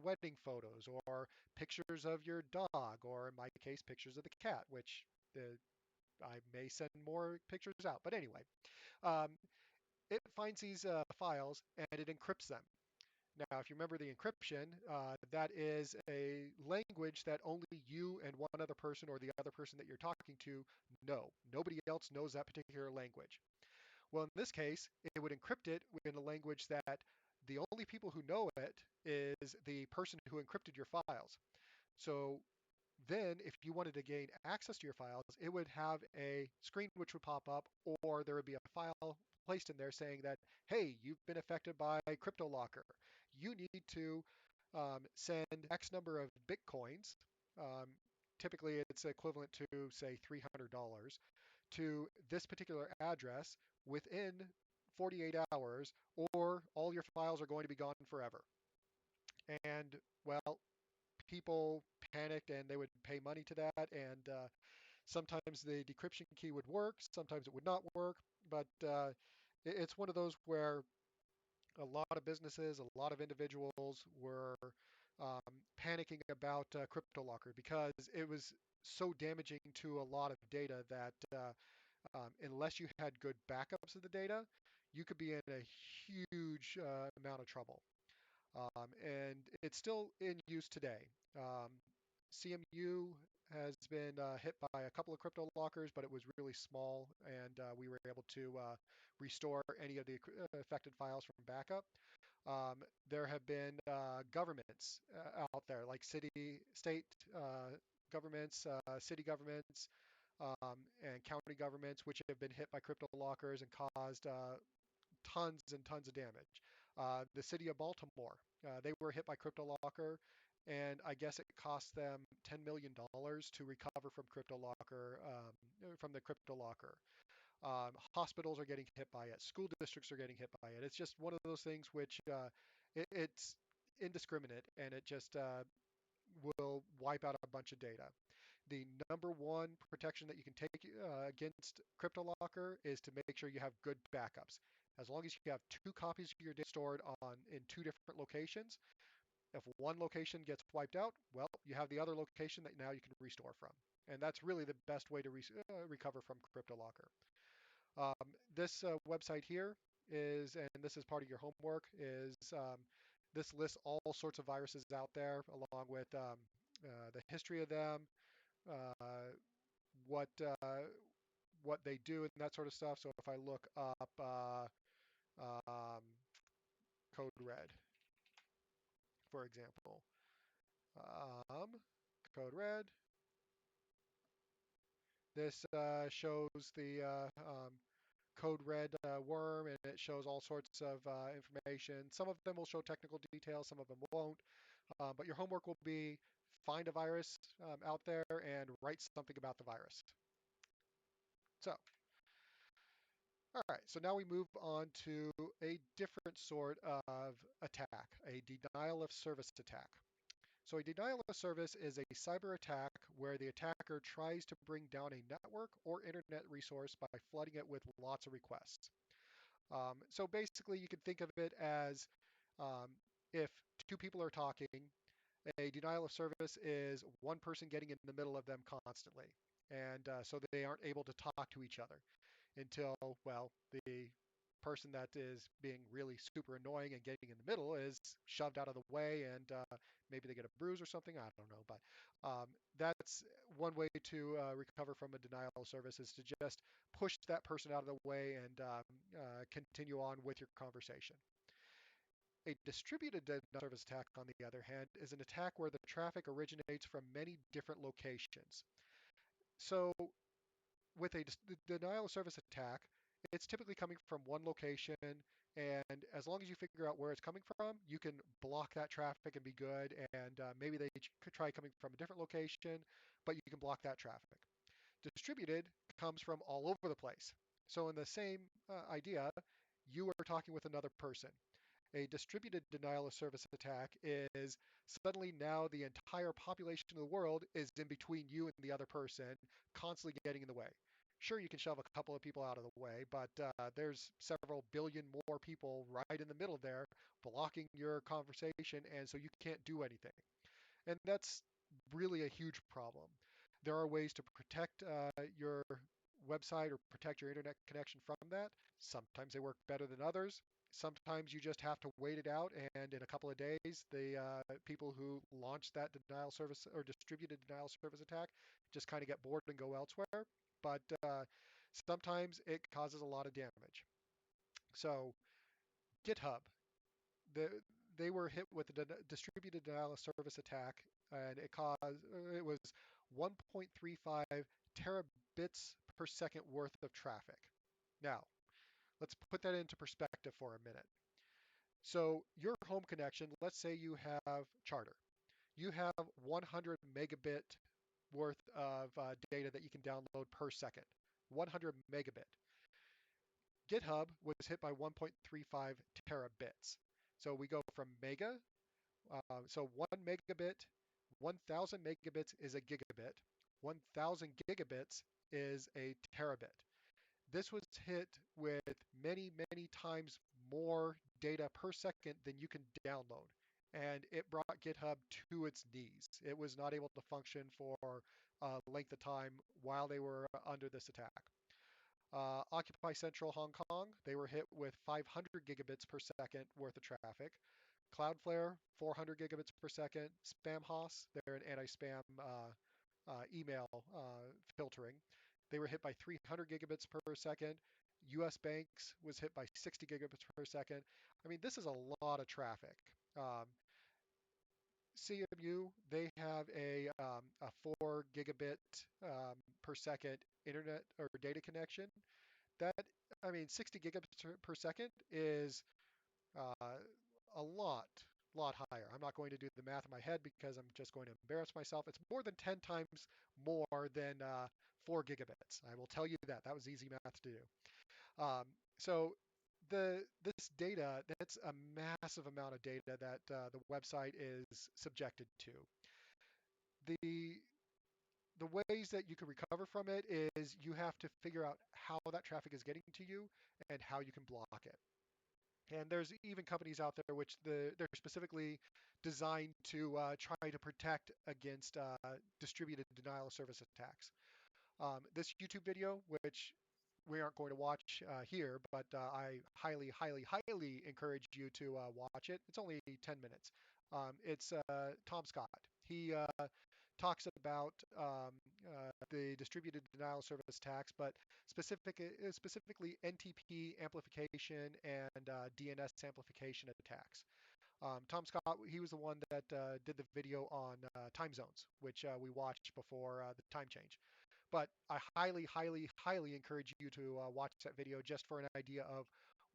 wedding photos or pictures of your dog, or in my case, pictures of the cat, which I may send more pictures out. But anyway, um, it finds these files and it encrypts them. Now, if you remember the encryption, that is a language that only you and one other person or the other person that you're talking to know. Nobody else knows that particular language. Well, in this case, it would encrypt it in a language that the only people who know it is the person who encrypted your files. So then, if you wanted to gain access to your files, it would have a screen which would pop up, or there would be a file placed in there saying that, hey, you've been affected by CryptoLocker. You need to send X number of Bitcoins. Um, Typically, it's equivalent to, say, $300 to this particular address within 48 hours, or all your files are going to be gone forever. And, well, people panicked and they would pay money to that. And sometimes the decryption key would work, sometimes it would not work. But it's one of those where a lot of businesses, a lot of individuals were panicking about CryptoLocker because it was so damaging to a lot of data that unless you had good backups of the data, you could be in a huge amount of trouble. And it's still in use today. CMU has been hit by a couple of crypto lockers, but it was really small, and we were able to restore any of the affected files from backup. There have been governments out there, like state governments, city governments, and county governments, which have been hit by crypto lockers and caused tons and tons of damage. The city of Baltimore, they were hit by CryptoLocker, and I guess it cost them $10 million to recover from from the CryptoLocker. Hospitals are getting hit by it. School districts are getting hit by it. It's just one of those things which it's indiscriminate, and it just will wipe out a bunch of data. The number one protection that you can take against CryptoLocker is to make sure you have good backups. As long as you have two copies of your data stored on in two different locations, if one location gets wiped out, well, you have the other location that now you can restore from. And that's really the best way to recover from CryptoLocker. This website here is, and this is part of your homework, is this lists all sorts of viruses out there along with the history of them, uh, what what they do and that sort of stuff. So if I look up um, Code Red, for example, um, Code Red, this shows the Code Red worm, and it shows all sorts of information. Some of them will show technical details, some of them won't. But your homework will be find a virus out there and write something about the virus. So all right, so now we move on to a different sort of attack, a denial of service attack. So a denial of service is a cyber attack where the attacker tries to bring down a network or internet resource by flooding it with lots of requests. So basically, you can think of it as um, if two people are talking, a denial of service is one person getting in the middle of them constantly. And so they aren't able to talk to each other until, well, the person that is being really super annoying and getting in the middle is shoved out of the way, and maybe they get a bruise or something. I don't know. But that's one way to recover from a denial of service, is to just push that person out of the way and continue on with your conversation. A distributed denial of service attack, on the other hand, is an attack where the traffic originates from many different locations. So with a denial of service attack, it's typically coming from one location, and as long as you figure out where it's coming from, you can block that traffic and be good. And maybe they could try coming from a different location, but you can block that traffic. Distributed comes from all over the place. So in the same idea, you are talking with another person. A distributed denial of service attack is suddenly now the entire population of the world is in between you and the other person, constantly getting in the way. Sure, you can shove a couple of people out of the way, but there's several billion more people right in the middle there blocking your conversation, and so you can't do anything. And that's really a huge problem. There are ways to protect your website or protect your internet connection from that. Sometimes they work better than others. Sometimes you just have to wait it out, and in a couple of days, the people who launched that denial service or distributed denial service attack just kind of get bored and go elsewhere. But sometimes it causes a lot of damage. So GitHub, the, they were hit with a distributed denial of service attack, and it was 1.35 terabits per second worth of traffic. Now, let's put that into perspective for a minute. So your home connection, let's say you have Charter. You have 100 megabit worth of data that you can download per second. 100 megabit. GitHub was hit by 1.35 terabits. So we go from mega, so 1 megabit, 1,000 megabits is a gigabit. 1,000 gigabits is a terabit. This was hit with many, many times more data per second than you can download. And it brought GitHub to its knees. It was not able to function for length of time while they were under this attack. Occupy Central Hong Kong, they were hit with 500 gigabits per second worth of traffic. Cloudflare, 400 gigabits per second. Spamhaus, they're an anti-spam email filtering. They were hit by 300 gigabits per second. US Banks was hit by 60 gigabits per second. I mean, this is a lot of traffic. CMU, they have a 4 gigabit per second internet or data connection. That, I mean, 60 gigabits per second is uh, a lot higher. I'm not going to do the math in my head because I'm just going to embarrass myself. It's more than 10 times more than 4 gigabits. I will tell you that. That was easy math to do. So this data, that's a massive amount of data that the website is subjected to. The the ways that you can recover from it is you have to figure out how that traffic is getting to you and how you can block it. And there's even companies out there which they're specifically designed to try to protect against distributed denial of service attacks. This YouTube video, which we aren't going to watch here, but I highly encourage you to watch it. It's only 10 minutes. It's Tom Scott. He talks about the distributed denial of service attacks, but specifically NTP amplification and DNS amplification attacks. Tom Scott, he was the one that did the video on time zones, which we watched before the time change. But I highly encourage you to watch that video just for an idea of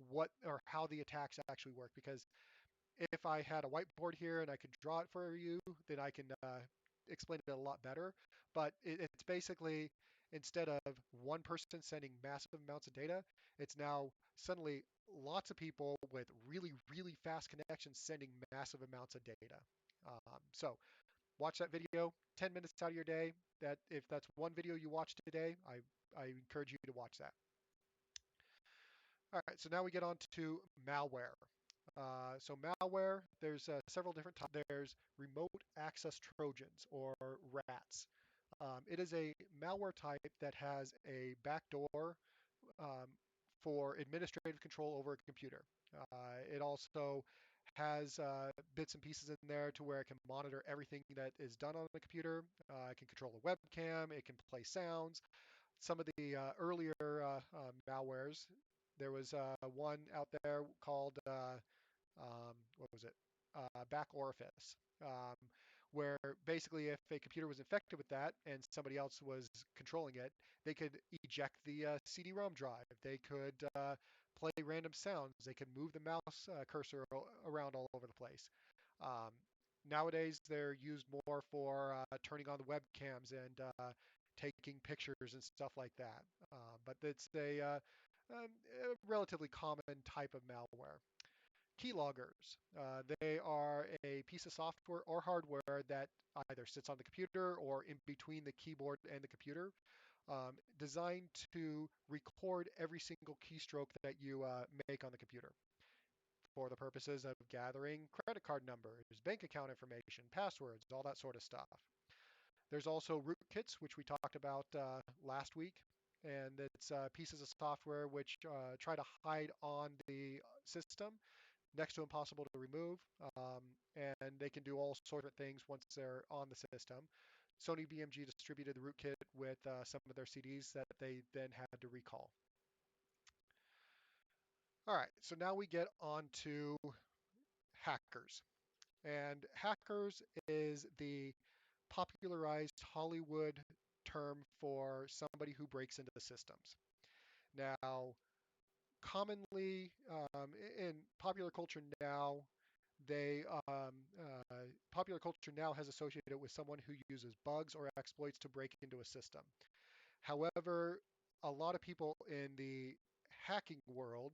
what or how the attacks actually work. Because if I had a whiteboard here and I could draw it for you, then I can explain it a lot better. But it's basically instead of one person sending massive amounts of data, it's now suddenly lots of people with really fast connections sending massive amounts of data. So watch that video 10 minutes out of your day. That if that's one video you watch today, I encourage you to watch that. All right, so now we get on to malware. So malware, there's several different types. There's remote access Trojans or RATs. It is a malware type that has a backdoor um, for administrative control over a computer. It also has bits and pieces in there to where it can monitor everything that is done on the computer. It can control the webcam. It can play sounds. Some of the earlier malwares, there was one out there called what was it? Back orifice, where basically if a computer was infected with that and somebody else was controlling it, they could eject the CD-ROM drive. They could play random sounds. They could move the mouse cursor around all over the place. Um, Nowadays, they're used more for turning on the webcams and taking pictures and stuff like that. But it's a relatively common type of malware. Keyloggers. They are a piece of software or hardware that either sits on the computer or in between the keyboard and the computer, designed to record every single keystroke that you make on the computer for the purposes of gathering credit card numbers, bank account information, passwords, all that sort of stuff. There's also rootkits, which we talked about last week, and it's pieces of software which try to hide on the system next to impossible to remove, and they can do all sorts of things once they're on the system. Sony BMG distributed the rootkit with some of their CDs that they then had to recall. All right, so now we get on to hackers. And hackers is the popularized Hollywood term for somebody who breaks into the systems. Now, commonly in popular culture now, they popular culture now has associated it with someone who uses bugs or exploits to break into a system. However, a lot of people in the hacking world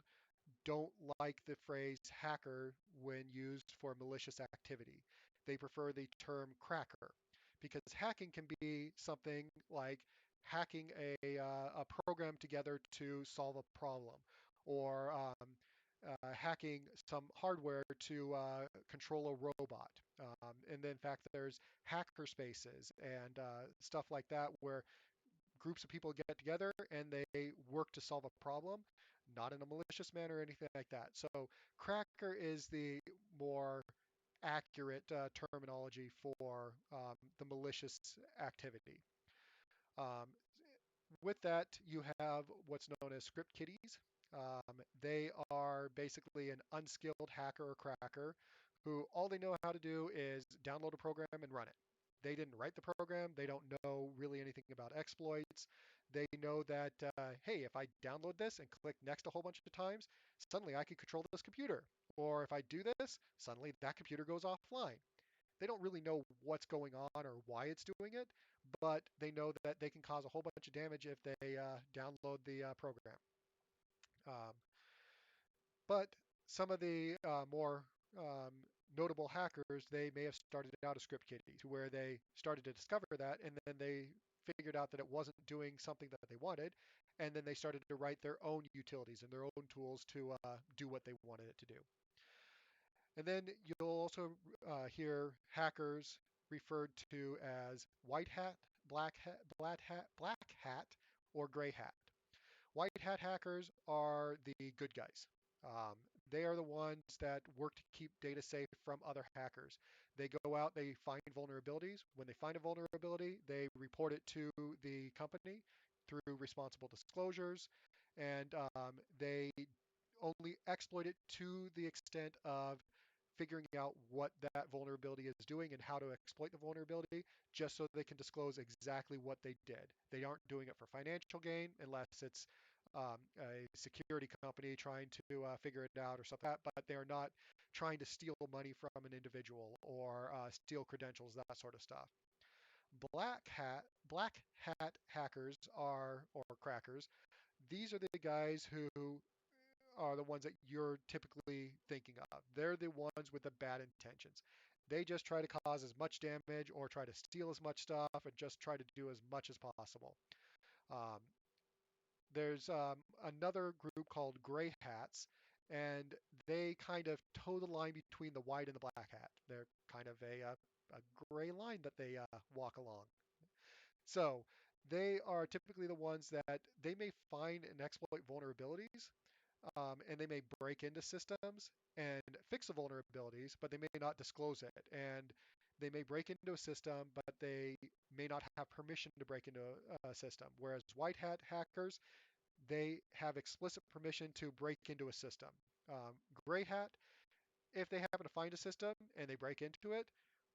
don't like the phrase hacker when used for malicious activity. They prefer the term cracker because hacking can be something like hacking a program together to solve a problem or hacking some hardware to control a robot. And then, in fact, there's hacker spaces and stuff like that where groups of people get together and they work to solve a problem, not in a malicious manner or anything like that. So, cracker is the more accurate terminology for the malicious activity. Um, with that, you have what's known as script kiddies. They are basically an unskilled hacker or cracker who all they know how to do is download a program and run it. They didn't write the program. They don't know really anything about exploits. They know that, hey, if I download this and click next a whole bunch of times, suddenly I can control this computer. Or if I do this, suddenly that computer goes offline. They don't really know what's going on or why it's doing it, but they know that they can cause a whole bunch of damage if they download the program. Um, but some of the more notable hackers, they may have started out as script kiddies, where they started to discover that, and then they figured out that it wasn't doing something that they wanted, and then they started to write their own utilities and their own tools to do what they wanted it to do. And then you'll also hear hackers referred to as white hat, black hat, or gray hat. White hat hackers are the good guys. They are the ones that work to keep data safe from other hackers. They go out, they find vulnerabilities. When they find a vulnerability, they report it to the company through responsible disclosures, and they only exploit it to the extent of figuring out what that vulnerability is doing and how to exploit the vulnerability just so they can disclose exactly what they did. They aren't doing it for financial gain unless it's a security company trying to figure it out or something like that, but they're not trying to steal money from an individual or steal credentials, that sort of stuff. Black hat hackers are, or crackers, these are the guys who are the ones that you're typically thinking of. They're the ones with the bad intentions. They just try to cause as much damage or try to steal as much stuff and just try to do as much as possible. Um, there's another group called gray hats, and they kind of toe the line between the white and the black hat. They're kind of a gray line that they walk along. So they are typically the ones that they may find and exploit vulnerabilities, and they may break into systems and fix the vulnerabilities, but they may not disclose it. And they may break into a system, but they may not have permission to break into a system. Whereas white hat hackers, they have explicit permission to break into a system. Gray hat, if they happen to find a system and they break into it,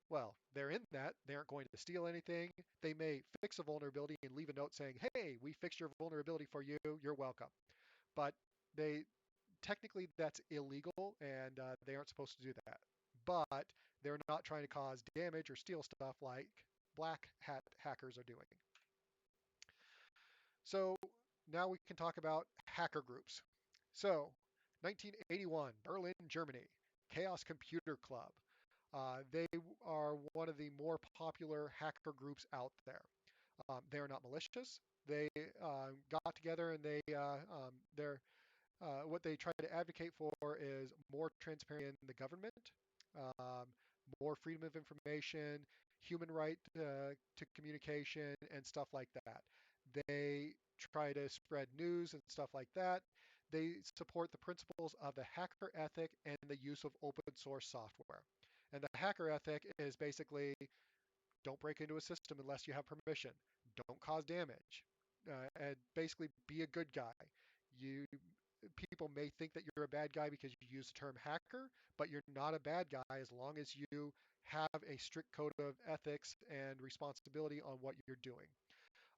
well, they're in that. They aren't going to steal anything. They may fix a vulnerability and leave a note saying, hey, we fixed your vulnerability for you. You're welcome. But they technically that's illegal and they aren't supposed to do that. But they're not trying to cause damage or steal stuff like black hat hackers are doing. So now we can talk about hacker groups. So 1981, Berlin, Germany, Chaos Computer Club. They are one of the more popular hacker groups out there. They are not malicious. They got together and they're what they try to advocate for is more transparency in the government, um, more freedom of information, human right to communication, and stuff like that. They try to spread news and stuff like that. They support the principles of the hacker ethic and the use of open source software. And the hacker ethic is basically don't break into a system unless you have permission. Don't cause damage. And basically be a good guy. You People may think that you're a bad guy because you use the term hacker, but you're not a bad guy as long as you have a strict code of ethics and responsibility on what you're doing.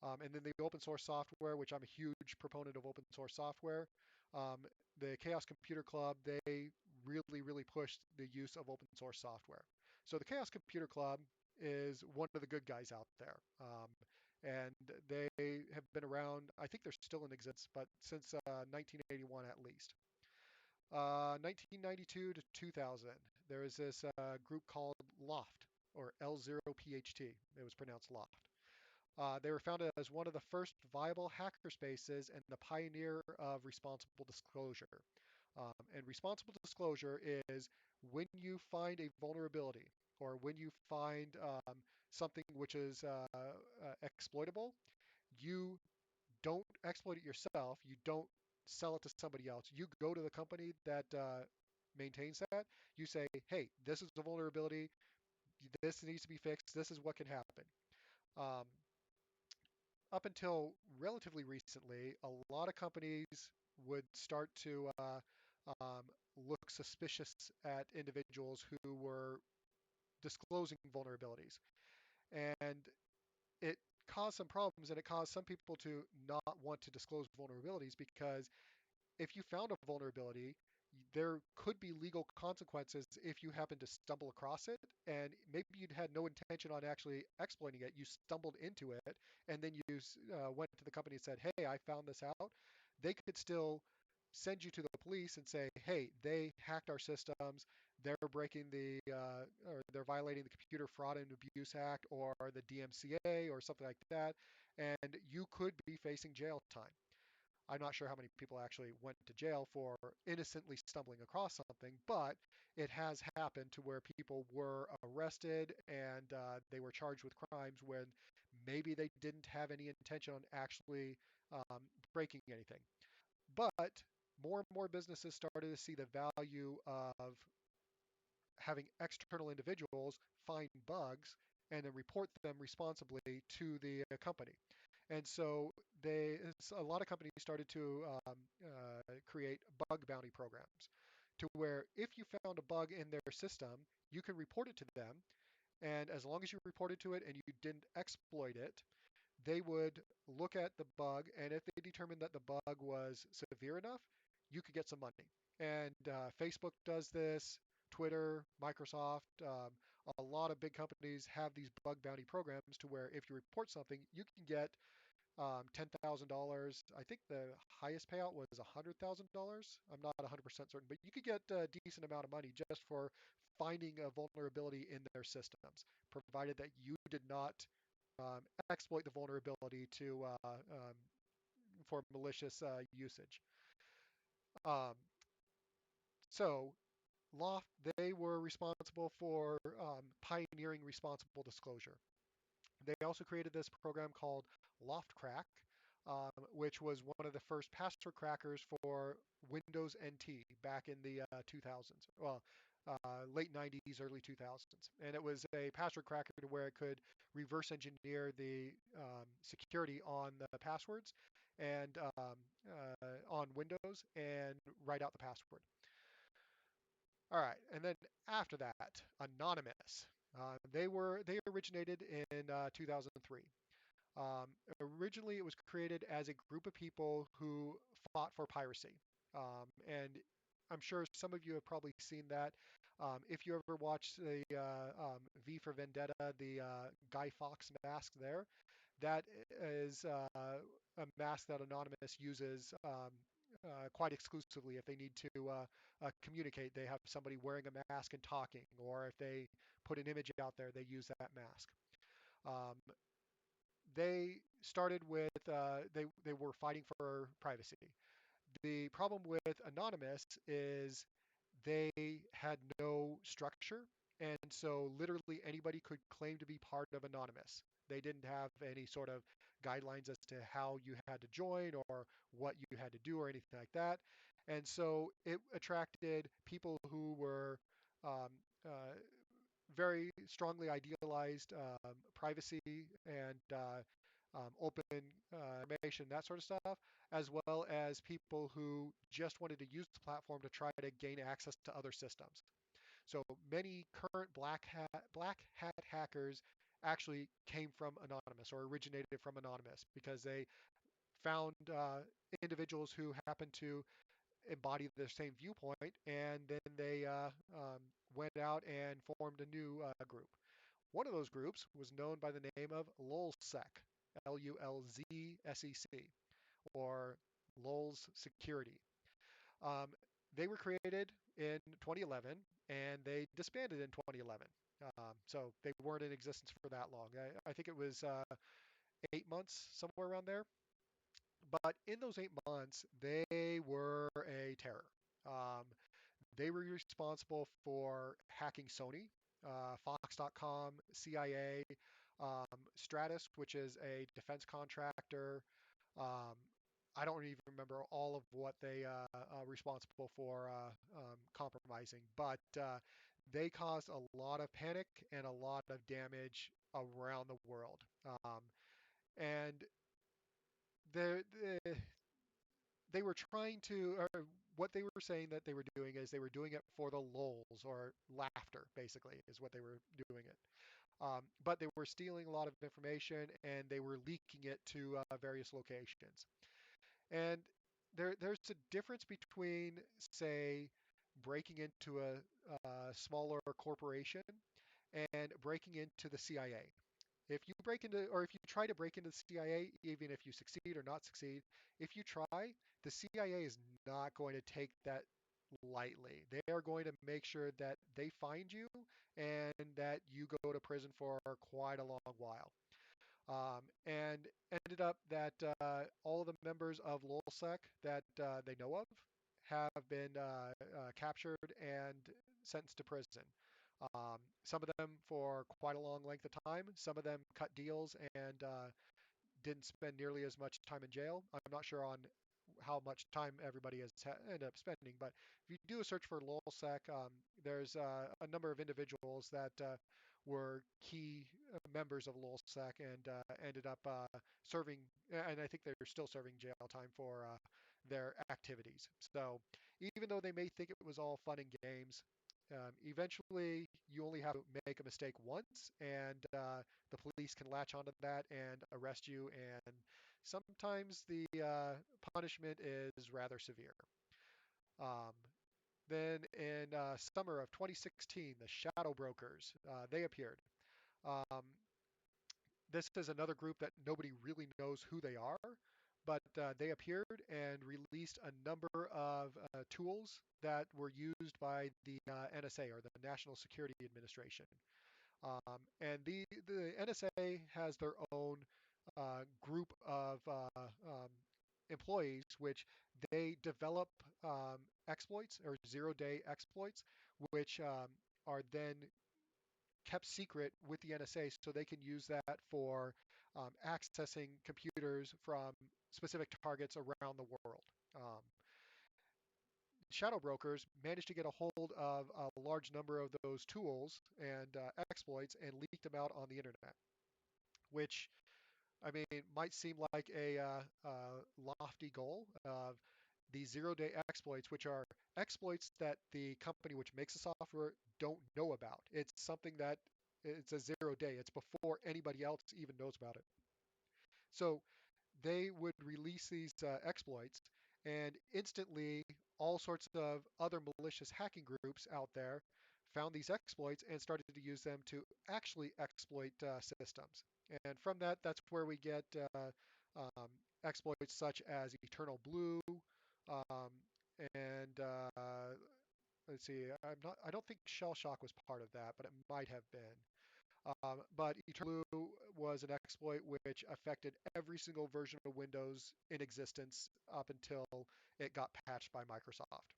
And then the open source software, which I'm a huge proponent of open source software. Um, the Chaos Computer Club, they really pushed the use of open source software. So the Chaos Computer Club is one of the good guys out there. And they have been around, I think they're still in existence, but since 1981 at least. 1992 to 2000, there was this group called Loft, or L0PHT. It was pronounced Loft. They were founded as one of the first viable hacker spaces and the pioneer of responsible disclosure. And responsible disclosure is when you find a vulnerability or when you find something which is exploitable, you don't exploit it yourself. You don't sell it to somebody else. You go to the company that maintains that. You say, hey, this is a vulnerability. This needs to be fixed. This is what can happen. Um, Up until relatively recently, a lot of companies would start to look suspicious at individuals who were disclosing vulnerabilities. And it caused some problems and it caused some people to not want to disclose vulnerabilities because if you found a vulnerability, there could be legal consequences if you happen to stumble across it. And maybe you'd had no intention on actually exploiting it. You stumbled into it, and then you went to the company and said, "Hey, I found this out." They could still send you to the police and say, "Hey, they hacked our systems. They're breaking or they're violating the Computer Fraud and Abuse Act or the DMCA or something like that," and you could be facing jail time. I'm not sure how many people actually went to jail for innocently stumbling across something, but it has happened to where people were arrested and they were charged with crimes when maybe they didn't have any intention on actually breaking anything. But more and more businesses started to see the value of having external individuals find bugs and then report them responsibly to the company. And so a lot of companies started to create bug bounty programs to where if you found a bug in their system, you can report it to them. And as long as you reported to it and you didn't exploit it, they would look at the bug. And if they determined that the bug was severe enough, you could get some money. And Facebook does this, Twitter, Microsoft, a lot of big companies have these bug bounty programs to where if you report something, you can get $10,000. I think the highest payout was $100,000. I'm not 100% certain, but you could get a decent amount of money just for finding a vulnerability in their systems, provided that you did not exploit the vulnerability for malicious usage. Um, so Loft, they were responsible for pioneering responsible disclosure. They also created this program called LoftCrack, which was one of the first password crackers for Windows NT back in the 2000s. Well, late 90s, early 2000s. And it was a password cracker to where it could reverse engineer the security on the passwords and on Windows and write out the password. All right, and then after that, Anonymous. They originated in 2003. Originally, it was created as a group of people who fought for piracy. And I'm sure some of you have probably seen that. If you ever watched the V for Vendetta, the Guy Fawkes mask there, that is a mask that Anonymous uses quite exclusively if they need to communicate. They have somebody wearing a mask and talking, or if they put an image out there, they use that mask. Um, they started with they were fighting for privacy. The problem with Anonymous is they had no structure, and so literally anybody could claim to be part of Anonymous. They didn't have any sort of guidelines as to how you had to join or what you had to do or anything like that. And so it attracted people who were um, uh, very strongly idealized privacy and open information, that sort of stuff, as well as people who just wanted to use the platform to try to gain access to other systems. So many current black hat hackers actually came from Anonymous or originated from Anonymous because they found individuals who happened to embody the same viewpoint, and then they went out and formed a new group. One of those groups was known by the name of LulzSec, Lulzsec, or Lulz Security. Um, they were created in 2011 and they disbanded in 2011. So they weren't in existence for that long. I think it was 8 months, somewhere around there. But in those 8 months, they were a terror. Um, they were responsible for hacking Sony, Fox.com, CIA, Stratus, which is a defense contractor. Um, I don't even remember all of what they are responsible for compromising, but they caused a lot of panic and a lot of damage around the world. And they, they were trying to, or what they were saying that they were doing is they were doing it for the lulz or laughter, basically, is what they were doing it. But they were stealing a lot of information and they were leaking it to various locations. And there's a difference between, say, breaking into a smaller corporation and breaking into the CIA. If you break into, or if you try to break into the CIA, even if you succeed or not succeed, if you try, the CIA is not going to take that lightly. They are going to make sure that they find you and that you go to prison for quite a long while. And ended up that all of the members of LulzSec that they know of have been captured and sentenced to prison. Some of them for quite a long length of time. Some of them cut deals and didn't spend nearly as much time in jail. I'm not sure on how much time everybody has ended up spending, but if you do a search for LulzSec, there's a number of individuals that were key members of LulzSec and ended up serving, and I think they're still serving jail time for their activities. So even though they may think it was all fun and games, eventually you only have to make a mistake once, and the police can latch onto that and arrest you. And sometimes the punishment is rather severe. Um, then in summer of 2016, the Shadow Brokers they appeared. Um, this is another group that nobody really knows who they are, but they appeared and released a number of tools that were used by the NSA, or the National Security Administration. And the NSA has their own group of employees, which they develop exploits or zero-day exploits, which are then kept secret with the NSA so they can use that for accessing computers from specific targets around the world. Um, Shadow brokers managed to get a hold of a large number of those tools and exploits and leaked them out on the internet, which, I mean, might seem like a lofty goal of these zero-day exploits, which are exploits that the company which makes the software don't know about. It's something that it's a zero day. It's before anybody else even knows about it. So they would release these exploits, and instantly all sorts of other malicious hacking groups out there found these exploits and started to use them to actually exploit systems. And from that, that's where we get um, exploits such as Eternal Blue, um, and let's see, I don't think Shell Shock was part of that, but it might have been. But Eternal Blue was an exploit which affected every single version of Windows in existence up until it got patched by Microsoft.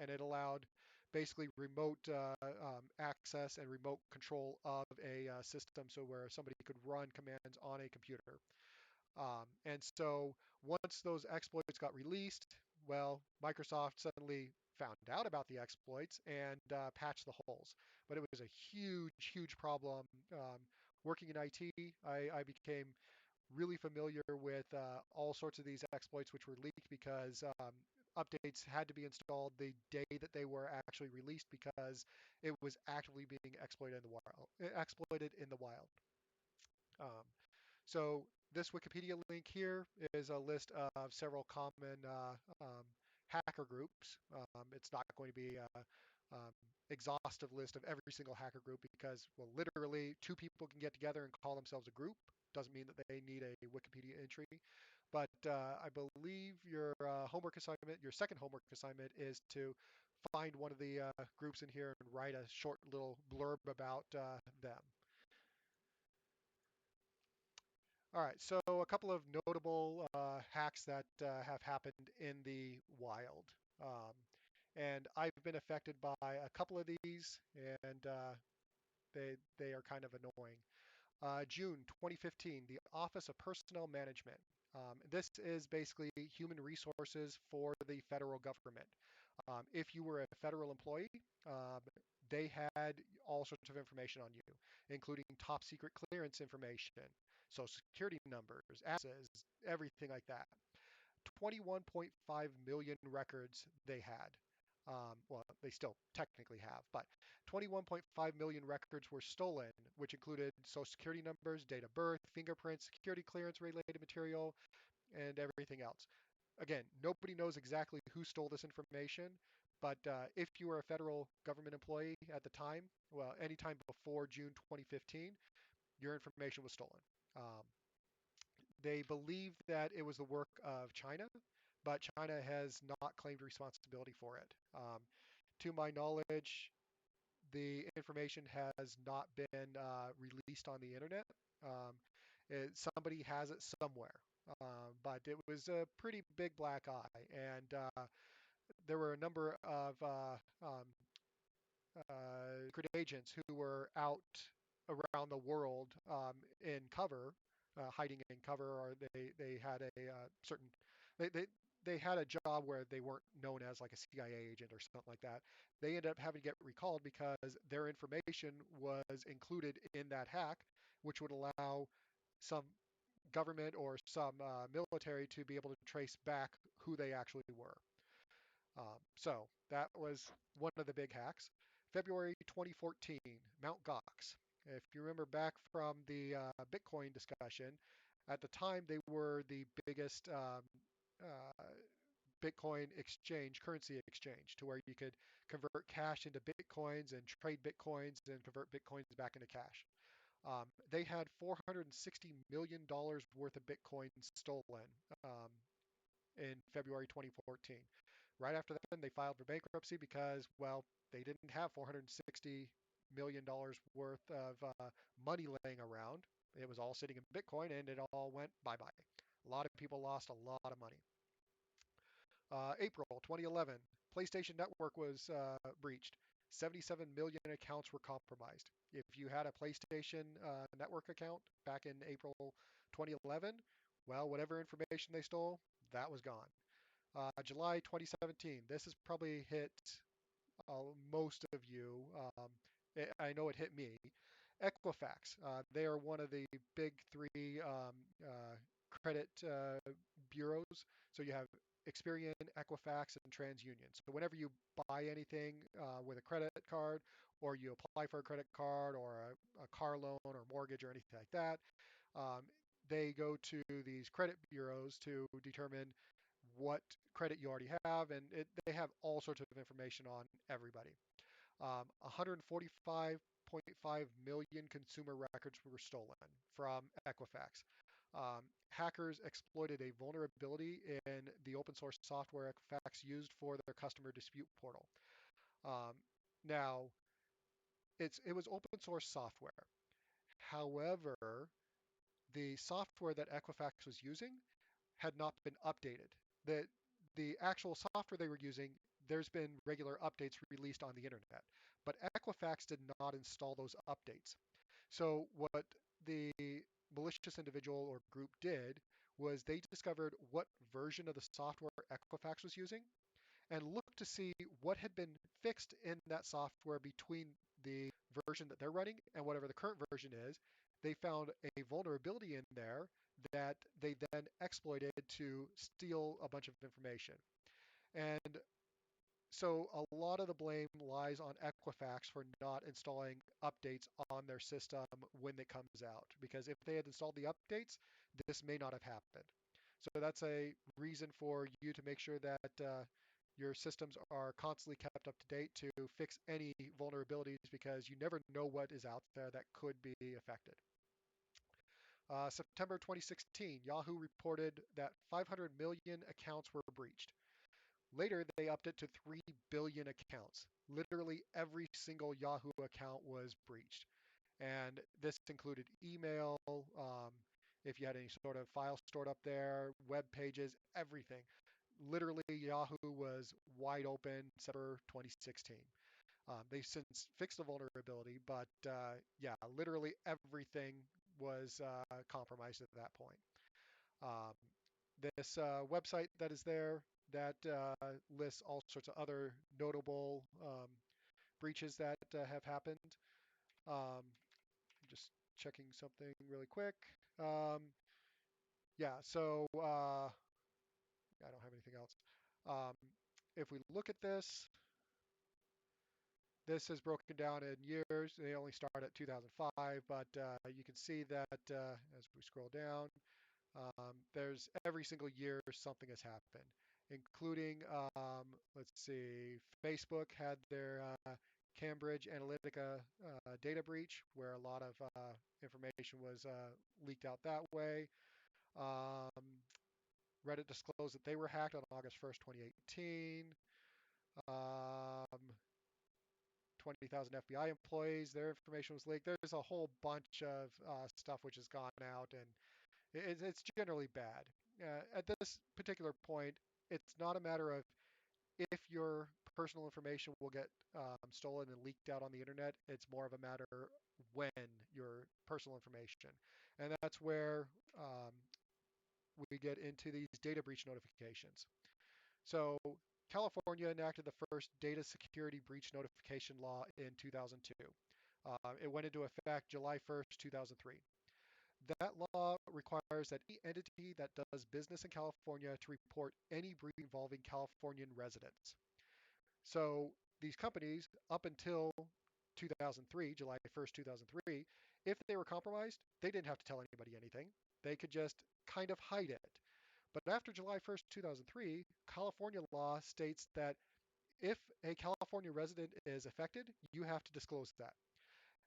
And it allowed basically remote access and remote control of a system, so where somebody could run commands on a computer. And so once those exploits got released, well, Microsoft suddenly found out about the exploits and patched the holes. But it was a huge, huge problem. Working in IT, I became really familiar with all sorts of these exploits which were leaked because updates had to be installed the day that they were actually released because it was actively being exploited in the wild. Exploited in the wild. Um, so this Wikipedia link here is a list of several common hacker groups. It's not going to be a um, exhaustive list of every single hacker group because, well, literally two people can get together and call themselves a group. Doesn't mean that they need a Wikipedia entry. But I believe your homework assignment, your second homework assignment, is to find one of the groups in here and write a short little blurb about them. All right, so a couple of notable hacks that have happened in the wild. Um, And I've been affected by a couple of these, and they are kind of annoying. June 2015, the Office of Personnel Management. This is basically human resources for the federal government. If you were a federal employee, um, they had all sorts of information on you, including top secret clearance information, social security numbers, addresses, everything like that. 21.5 million records they had. Well, they still technically have, but 21.5 million records were stolen, which included social security numbers, date of birth, fingerprints, security clearance related material, and everything else. Again, nobody knows exactly who stole this information, but if you were a federal government employee at the time, well, anytime before June 2015, your information was stolen. Um, they believe that it was the work of China, but China has not claimed responsibility for it. To my knowledge, the information has not been released on the internet. Um, Somebody has it somewhere, but it was a pretty big black eye, and there were a number of secret agents who were out around the world in cover, hiding in cover, or they had a certain they, they they had a job where they weren't known as like a CIA agent or something like that. They ended up having to get recalled because their information was included in that hack, which would allow some government or some military to be able to trace back who they actually were. So that was one of the big hacks. February 2014, Mt. Gox. If you remember back from the Bitcoin discussion, at the time they were the biggest uh, Bitcoin exchange, currency exchange, to where you could convert cash into Bitcoins and trade Bitcoins and convert Bitcoins back into cash. They had $460 million worth of Bitcoin stolen in February 2014. Right after that, they filed for bankruptcy because, well, they didn't have $460 million worth of money laying around. It was all sitting in Bitcoin and it all went bye bye. A lot of people lost a lot of money. April 2011, PlayStation Network was breached. 77 million accounts were compromised. If you had a PlayStation Network account back in April 2011, well, whatever information they stole, that was gone. July 2017. This has probably hit most of you. I know it hit me. Equifax. They are one of the big three credit bureaus. So you have Experian, Equifax, and TransUnion. So whenever you buy anything with a credit card, or you apply for a credit card, or a car loan, or mortgage, or anything like that, um, they go to these credit bureaus to determine what credit you already have, and they have all sorts of information on everybody. 145.5 million consumer records were stolen from Equifax. Hackers exploited a vulnerability in the open source software Equifax used for their customer dispute portal. Um, Now, it was open source software. However, the software that Equifax was using had not been updated. The the actual software they were using, there's been regular updates released on the internet, but Equifax did not install those updates. So what the malicious individual or group did was they discovered what version of the software Equifax was using and looked to see what had been fixed in that software between the version that they're running and whatever the current version is. They found a vulnerability in there that they then exploited to steal a bunch of information. And so a lot of the blame lies on Equifax for not installing updates on their system when it comes out. Because if they had installed the updates, this may not have happened. So that's a reason for you to make sure that your systems are constantly kept up to date to fix any vulnerabilities because you never know what is out there that could be affected. September 2016, Yahoo reported that 500 million accounts were breached. Later, they upped it to 3 billion accounts. Literally every single Yahoo account was breached. And this included email, if you had any sort of file stored up there, web pages, everything. Literally, Yahoo was wide open December 2016. They've since fixed the vulnerability, but yeah, literally everything was compromised at that point. Um, this website that is there that lists all sorts of other notable breaches that have happened. Just checking something really quick. Um, yeah, so I don't have anything else. Um, if we look at this, this is broken down in years. They only start at 2005, but you can see that as we scroll down, there's every single year something has happened, including, let's see, Facebook had their Cambridge Analytica data breach, where a lot of information was leaked out that way. Um, Reddit disclosed that they were hacked on August 1st, 2018. Um, 20,000 FBI employees, their information was leaked. There's a whole bunch of stuff which has gone out, and it's generally bad. At this particular point, it's not a matter of if your personal information will get stolen and leaked out on the internet. It's more of a matter when your personal information. And that's where we get into these data breach notifications. So California enacted the first data security breach notification law in 2002. It went into effect July 1st, 2003. That law requires that any entity that does business in California to report any breach involving Californian residents. So these companies, up until 2003, July 1st, 2003, if they were compromised, they didn't have to tell anybody anything. They could just kind of hide it. But after July 1st, 2003, California law states that if a California resident is affected, you have to disclose that.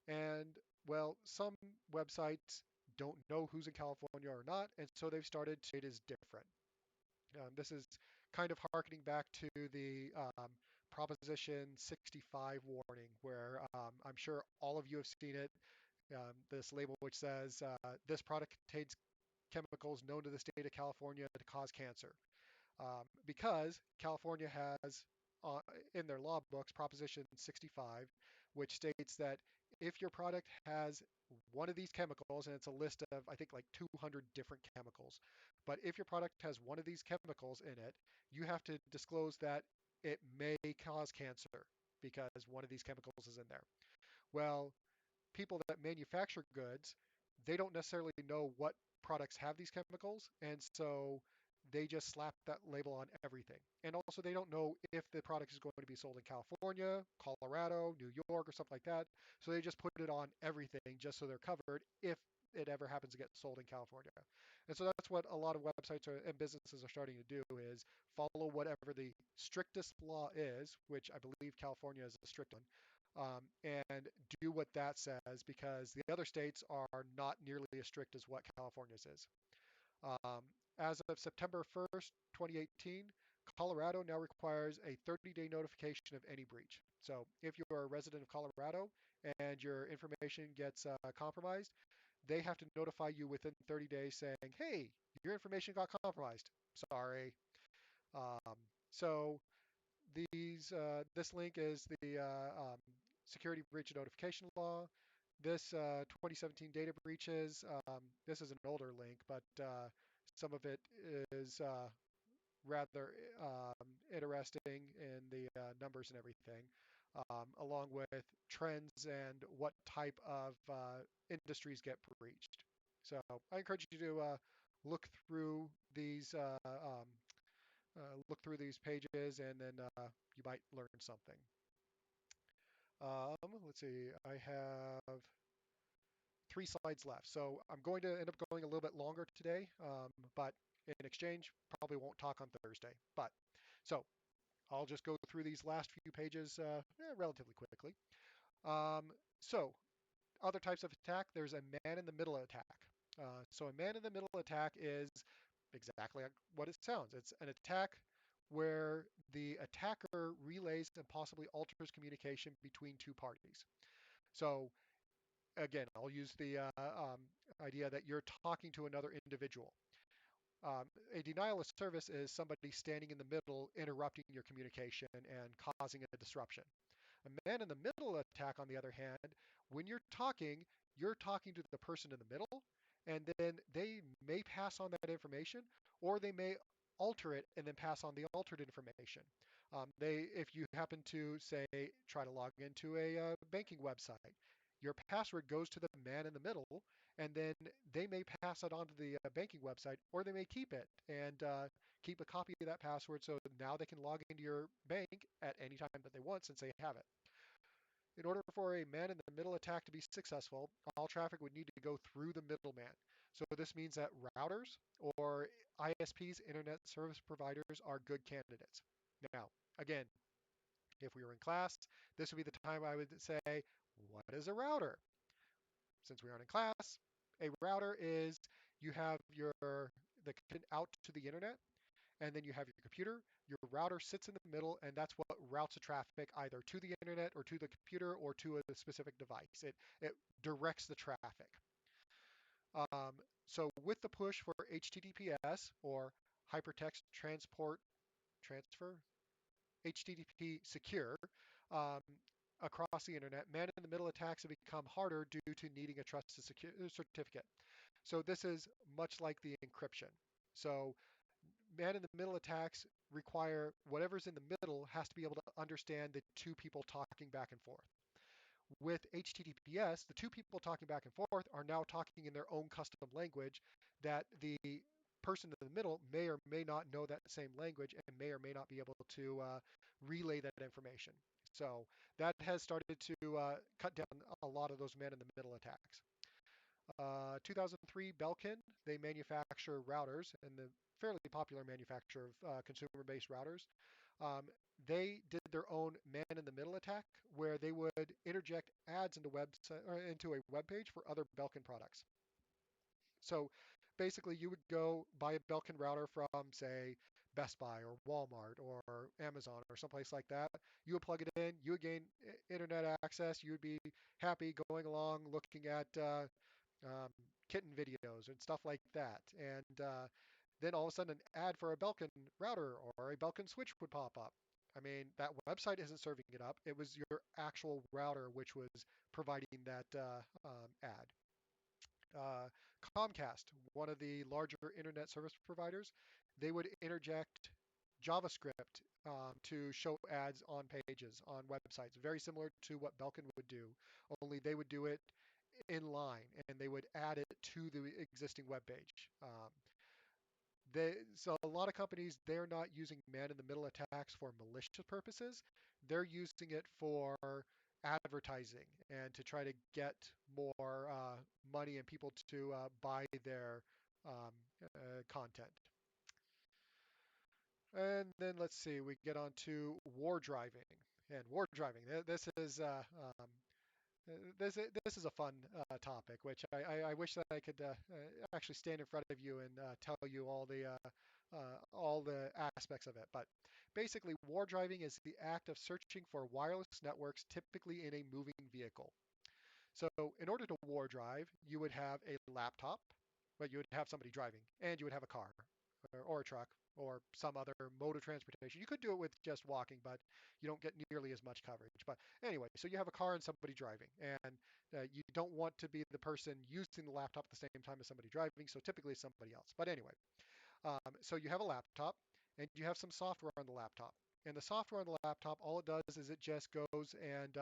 And well, some websites don't know who's in California or not, and so they've started to it is different. This is kind of harkening back to the Proposition 65 warning, where I'm sure all of you have seen it. This label which says this product contains chemicals known to the state of California to cause cancer, because California has uh, in their law books Proposition 65, which states that if your product has one of these chemicals, and it's a list of, I think, like 200 different chemicals, but if your product has one of these chemicals in it, you have to disclose that it may cause cancer because one of these chemicals is in there. Well, people that manufacture goods, they don't necessarily know what products have these chemicals, and so they just slap that label on everything. And also, they don't know if the product is going to be sold in California, Colorado, New York, or something like that. So they just put it on everything just so they're covered if it ever happens to get sold in California. And so that's what a lot of websites and businesses are starting to do is follow whatever the strictest law is, which I believe California is a strict one, and do what that says because the other states are not nearly as strict as what California's is. As of September 1st, 2018, Colorado now requires a 30-day notification of any breach. So if you are a resident of Colorado and your information gets compromised, they have to notify you within 30 days saying, hey, your information got compromised. Sorry. So this link is the security breach notification law. This 2017 data breaches. This is an older link, but some of it is rather interesting in the numbers and everything, along with trends and what type of industries get breached. So I encourage you to look through these pages, and then you might learn something. Let's see, I have 3 slides left. So I'm going to end up going a little bit longer today, but in exchange, probably won't talk on Thursday. But so I'll just go through these last few pages relatively quickly. So other types of attack, there's a man in the middle attack. So a man in the middle attack is exactly like what it sounds. It's an attack where the attacker relays and possibly alters communication between two parties. So again, I'll use the idea that you're talking to another individual. A denial of service is somebody standing in the middle, interrupting your communication and causing a disruption. A man in the middle attack, on the other hand, when you're talking to the person in the middle, and then they may pass on that information, or they may alter it and then pass on the altered information. If you happen to say try to log into a banking website, your password goes to the man in the middle, and then they may pass it on to the banking website, or they may keep it and keep a copy of that password so now they can log into your bank at any time that they want since they have it. In order for a man in the middle attack to be successful, all traffic would need to go through the middleman. So this means that routers or ISPs, internet service providers, are good candidates. Now, again, if we were in class, this would be the time I would say, what is a router? Since we aren't in class, a router is you have the out to the internet, and then you have your computer. Your router sits in the middle, and that's what routes the traffic either to the internet or to the computer or to a specific device. It directs the traffic. So with the push for HTTPS, or Hypertext Transport Transfer, HTTP secure, um, across the internet, man-in-the-middle attacks have become harder due to needing a trusted certificate. So this is much like the encryption. So man-in-the-middle attacks require whatever's in the middle has to be able to understand the two people talking back and forth. With HTTPS, the two people talking back and forth are now talking in their own custom language that the person in the middle may or may not know that same language and may or may not be able to relay that information. So that has started to cut down a lot of those man-in-the-middle attacks. 2003, Belkin, they manufacture routers, and the fairly popular manufacturer of consumer-based routers. Um, they did their own man-in-the-middle attack, where they would interject ads into website or into a web page for other Belkin products. So basically, you would go buy a Belkin router from, say, Best Buy or Walmart or Amazon or someplace like that. You would plug it in, you would gain internet access, you would be happy going along looking at um, kitten videos and stuff like that. And then all of a sudden, an ad for a Belkin router or a Belkin switch would pop up. I mean, that website isn't serving it up. It was your actual router which was providing that ad. Uh, Comcast, one of the larger internet service providers, they would interject JavaScript to show ads on pages, on websites, very similar to what Belkin would do, only they would do it in line and they would add it to the existing web page. So a lot of companies, they're not using man-in-the-middle attacks for malicious purposes. They're using it for advertising and to try to get more money and people to buy their um, content. And then let's see, we get on to war driving. And war driving, this is this is a fun topic, which I wish that I could actually stand in front of you and tell you all the aspects of it. But basically, war driving is the act of searching for wireless networks, typically in a moving vehicle. So in order to war drive, you would have a laptop, but you would have somebody driving, and you would have a car or a truck or some other mode of transportation. You could do it with just walking, but you don't get nearly as much coverage. But anyway, so you have a car and somebody driving, and you don't want to be the person using the laptop at the same time as somebody driving, so typically it's somebody else. But anyway, so you have a laptop and you have some software on the laptop. And the software on the laptop, all it does is it just goes and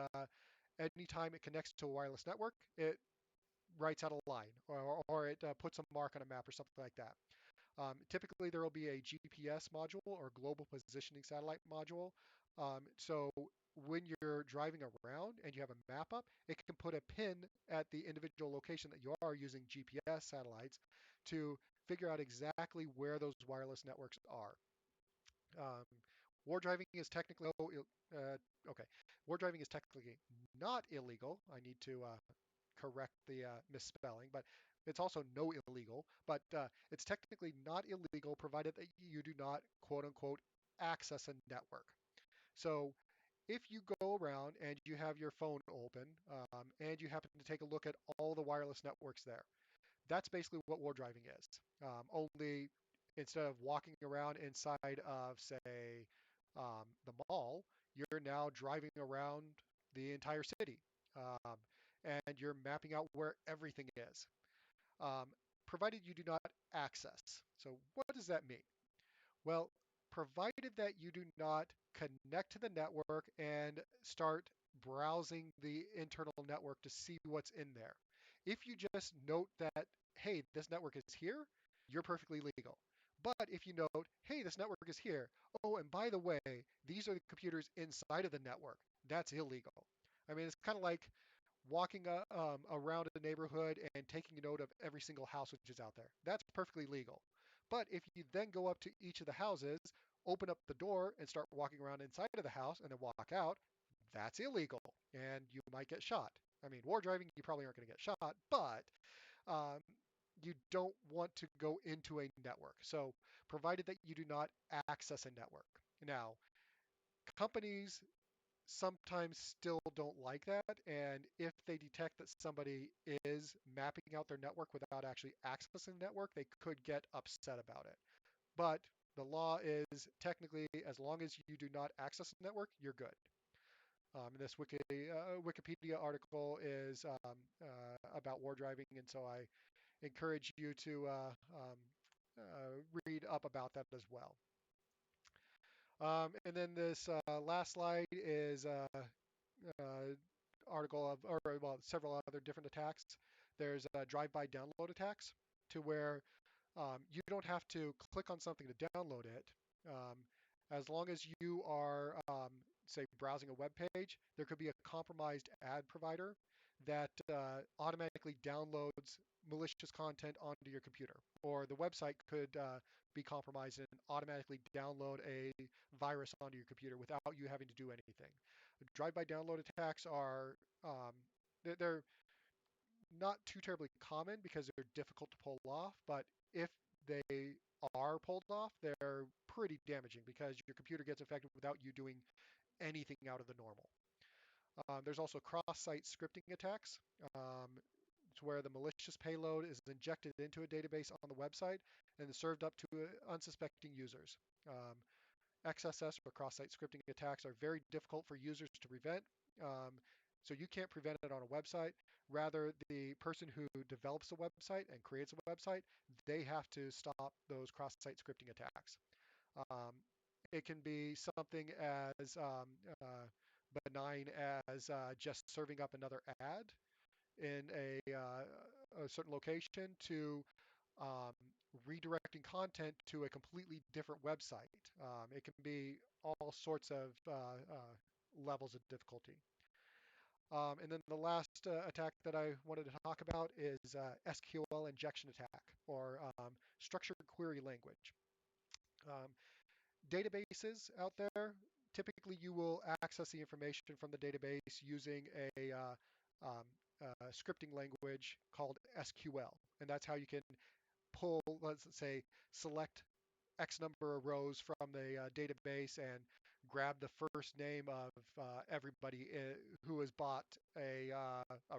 anytime it connects to a wireless network, it writes out a line or it puts a mark on a map or something like that. Typically, there will be a GPS module or global positioning satellite module. So when you're driving around and you have a map up, it can put a pin at the individual location that you are using GPS satellites to figure out exactly where those wireless networks are. Um, war driving is technically okay. War driving is technically not illegal. I need to correct the misspelling, but it's also no illegal. But it's technically not illegal provided that you do not quote unquote access a network. So if you go around and you have your phone open and you happen to take a look at all the wireless networks there, that's basically what war driving is. Only instead of walking around inside of, say, the mall, you're now driving around the entire city, um, and you're mapping out where everything is, um, provided you do not access. So, what does that mean? Well, provided that you do not connect to the network and start browsing the internal network to see what's in there. If you just note that, hey, this network is here, you're perfectly legal. But if you note, hey, this network is here, oh, and by the way, these are the computers inside of the network, that's illegal. I mean, it's kind of like walking around a neighborhood and taking note of every single house which is out there. That's perfectly legal. But if you then go up to each of the houses, open up the door and start walking around inside of the house and then walk out, that's illegal and you might get shot. I mean, war driving, you probably aren't going to get shot, but um, you don't want to go into a network. So, provided that you do not access a network. Now, companies sometimes still don't like that. And if they detect that somebody is mapping out their network without actually accessing the network, they could get upset about it. But the law is technically, as long as you do not access the network, you're good. This Wikipedia article is about war driving, and so I encourage you to read up about that as well. And then this last slide is uh, article of, or well, several other different attacks. There's drive-by download attacks to where you don't have to click on something to download it. Um, as long as you are, say, browsing a web page, there could be a compromised ad provider that automatically downloads malicious content onto your computer. Or the website could be compromised and automatically download a virus onto your computer without you having to do anything. Drive-by download attacks are they're not too terribly common because they're difficult to pull off, but if they are pulled off, they're pretty damaging because your computer gets affected without you doing anything out of the normal. There's also cross-site scripting attacks. It's where the malicious payload is injected into a database on the website and is served up to unsuspecting users. XSS or cross-site scripting attacks are very difficult for users to prevent. Um, so you can't prevent it on a website. Rather, the person who develops a website and creates a website, they have to stop those cross-site scripting attacks. Um, it can be something as benign as just serving up another ad in a certain location to um, redirecting content to a completely different website. It can be all sorts of levels of difficulty. And then the last attack that I wanted to talk about is SQL injection attack or structured query language. Um, Databases out there, typically you will access the information from the database using um, scripting language called SQL. And that's how you can pull, let's say, select X number of rows from the database and grab the first name of everybody who has bought a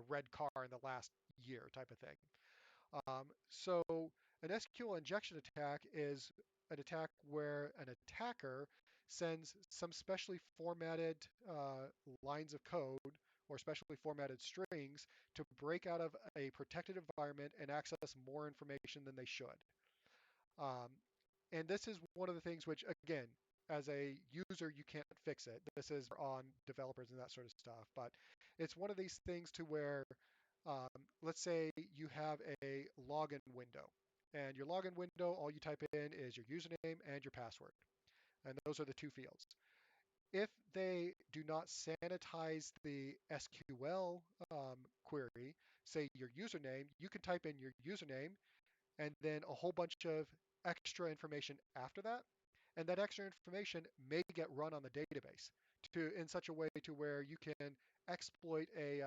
red car in the last year type of thing. So an SQL injection attack is an attack where an attacker sends some specially formatted lines of code or specially formatted strings to break out of a protected environment and access more information than they should. Um, and this is one of the things which, again, as a user, you can't fix it. This is on developers and that sort of stuff. But it's one of these things to where, let's say you have a login window. And your login window, all you type in is your username and your password. And those are the two fields. If they do not sanitize the SQL query, say your username, you can type in your username and then a whole bunch of extra information after that. And that extra information may get run on the database to in such a way to where you can exploit a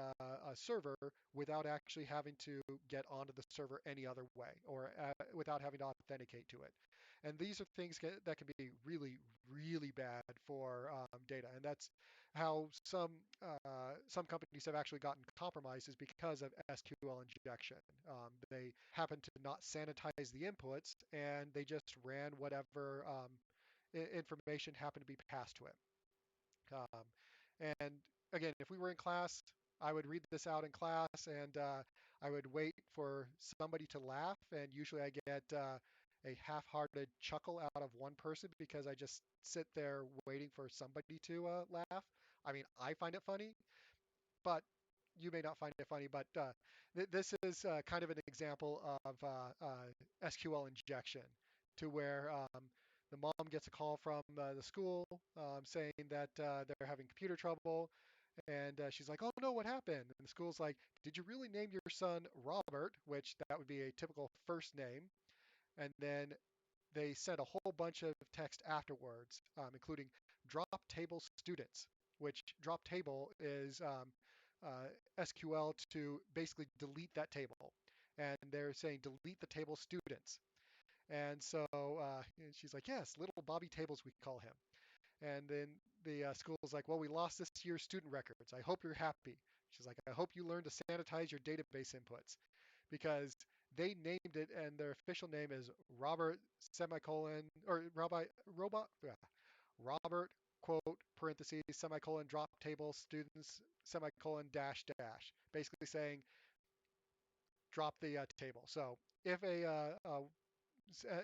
server without actually having to get onto the server any other way or without having to authenticate to it. And these are things that can be really, really bad for data. And that's how some companies have actually gotten compromised is because of SQL injection. They happen to not sanitize the inputs, and they just ran whatever information happened to be passed to it. Um, and again, if we were in class, I would read this out in class, and I would wait for somebody to laugh. And usually I get a half-hearted chuckle out of one person because I just sit there waiting for somebody to laugh. I mean, I find it funny, but you may not find it funny. But this is kind of an example of SQL injection to where the mom gets a call from the school saying that they're having computer trouble. And she's like, "Oh no, what happened?" And the school's like, "Did you really name your son Robert?" Which that would be a typical first name. And then they sent a whole bunch of text afterwards, including drop table students, which drop table is SQL to basically delete that table. And they're saying delete the table students. And so and she's like, yes, little Bobby Tables, we call him. And then the school's like, well, we lost this year's student records. I hope you're happy. She's like, I hope you learn to sanitize your database inputs because they named it and their official name is Robert semicolon or Robert quote parentheses semicolon drop table students semicolon dash dash, basically saying drop the table. So if a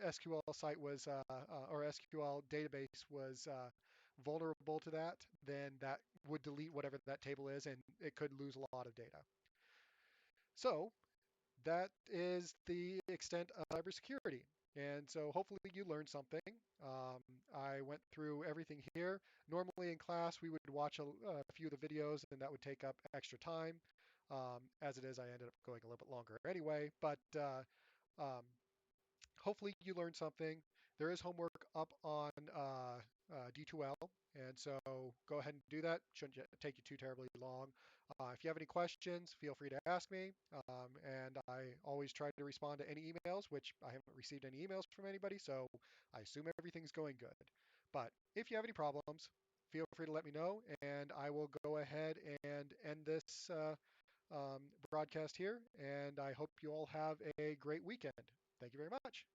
SQL site was or SQL database was vulnerable to that, then that would delete whatever that table is, and it could lose a lot of data. So that is the extent of cybersecurity. And so hopefully you learned something. Um, I went through everything here. Normally in class, we would watch a few of the videos, and that would take up extra time. As it is, I ended up going a little bit longer anyway. But um, hopefully you learned something. There is homework up on D2L, and so go ahead and do that. Shouldn't take you too terribly long. If you have any questions, feel free to ask me, and I always try to respond to any emails, which I haven't received any emails from anybody, so I assume everything's going good. But if you have any problems, feel free to let me know, and I will go ahead and end this broadcast here, and I hope you all have a great weekend. Thank you very much.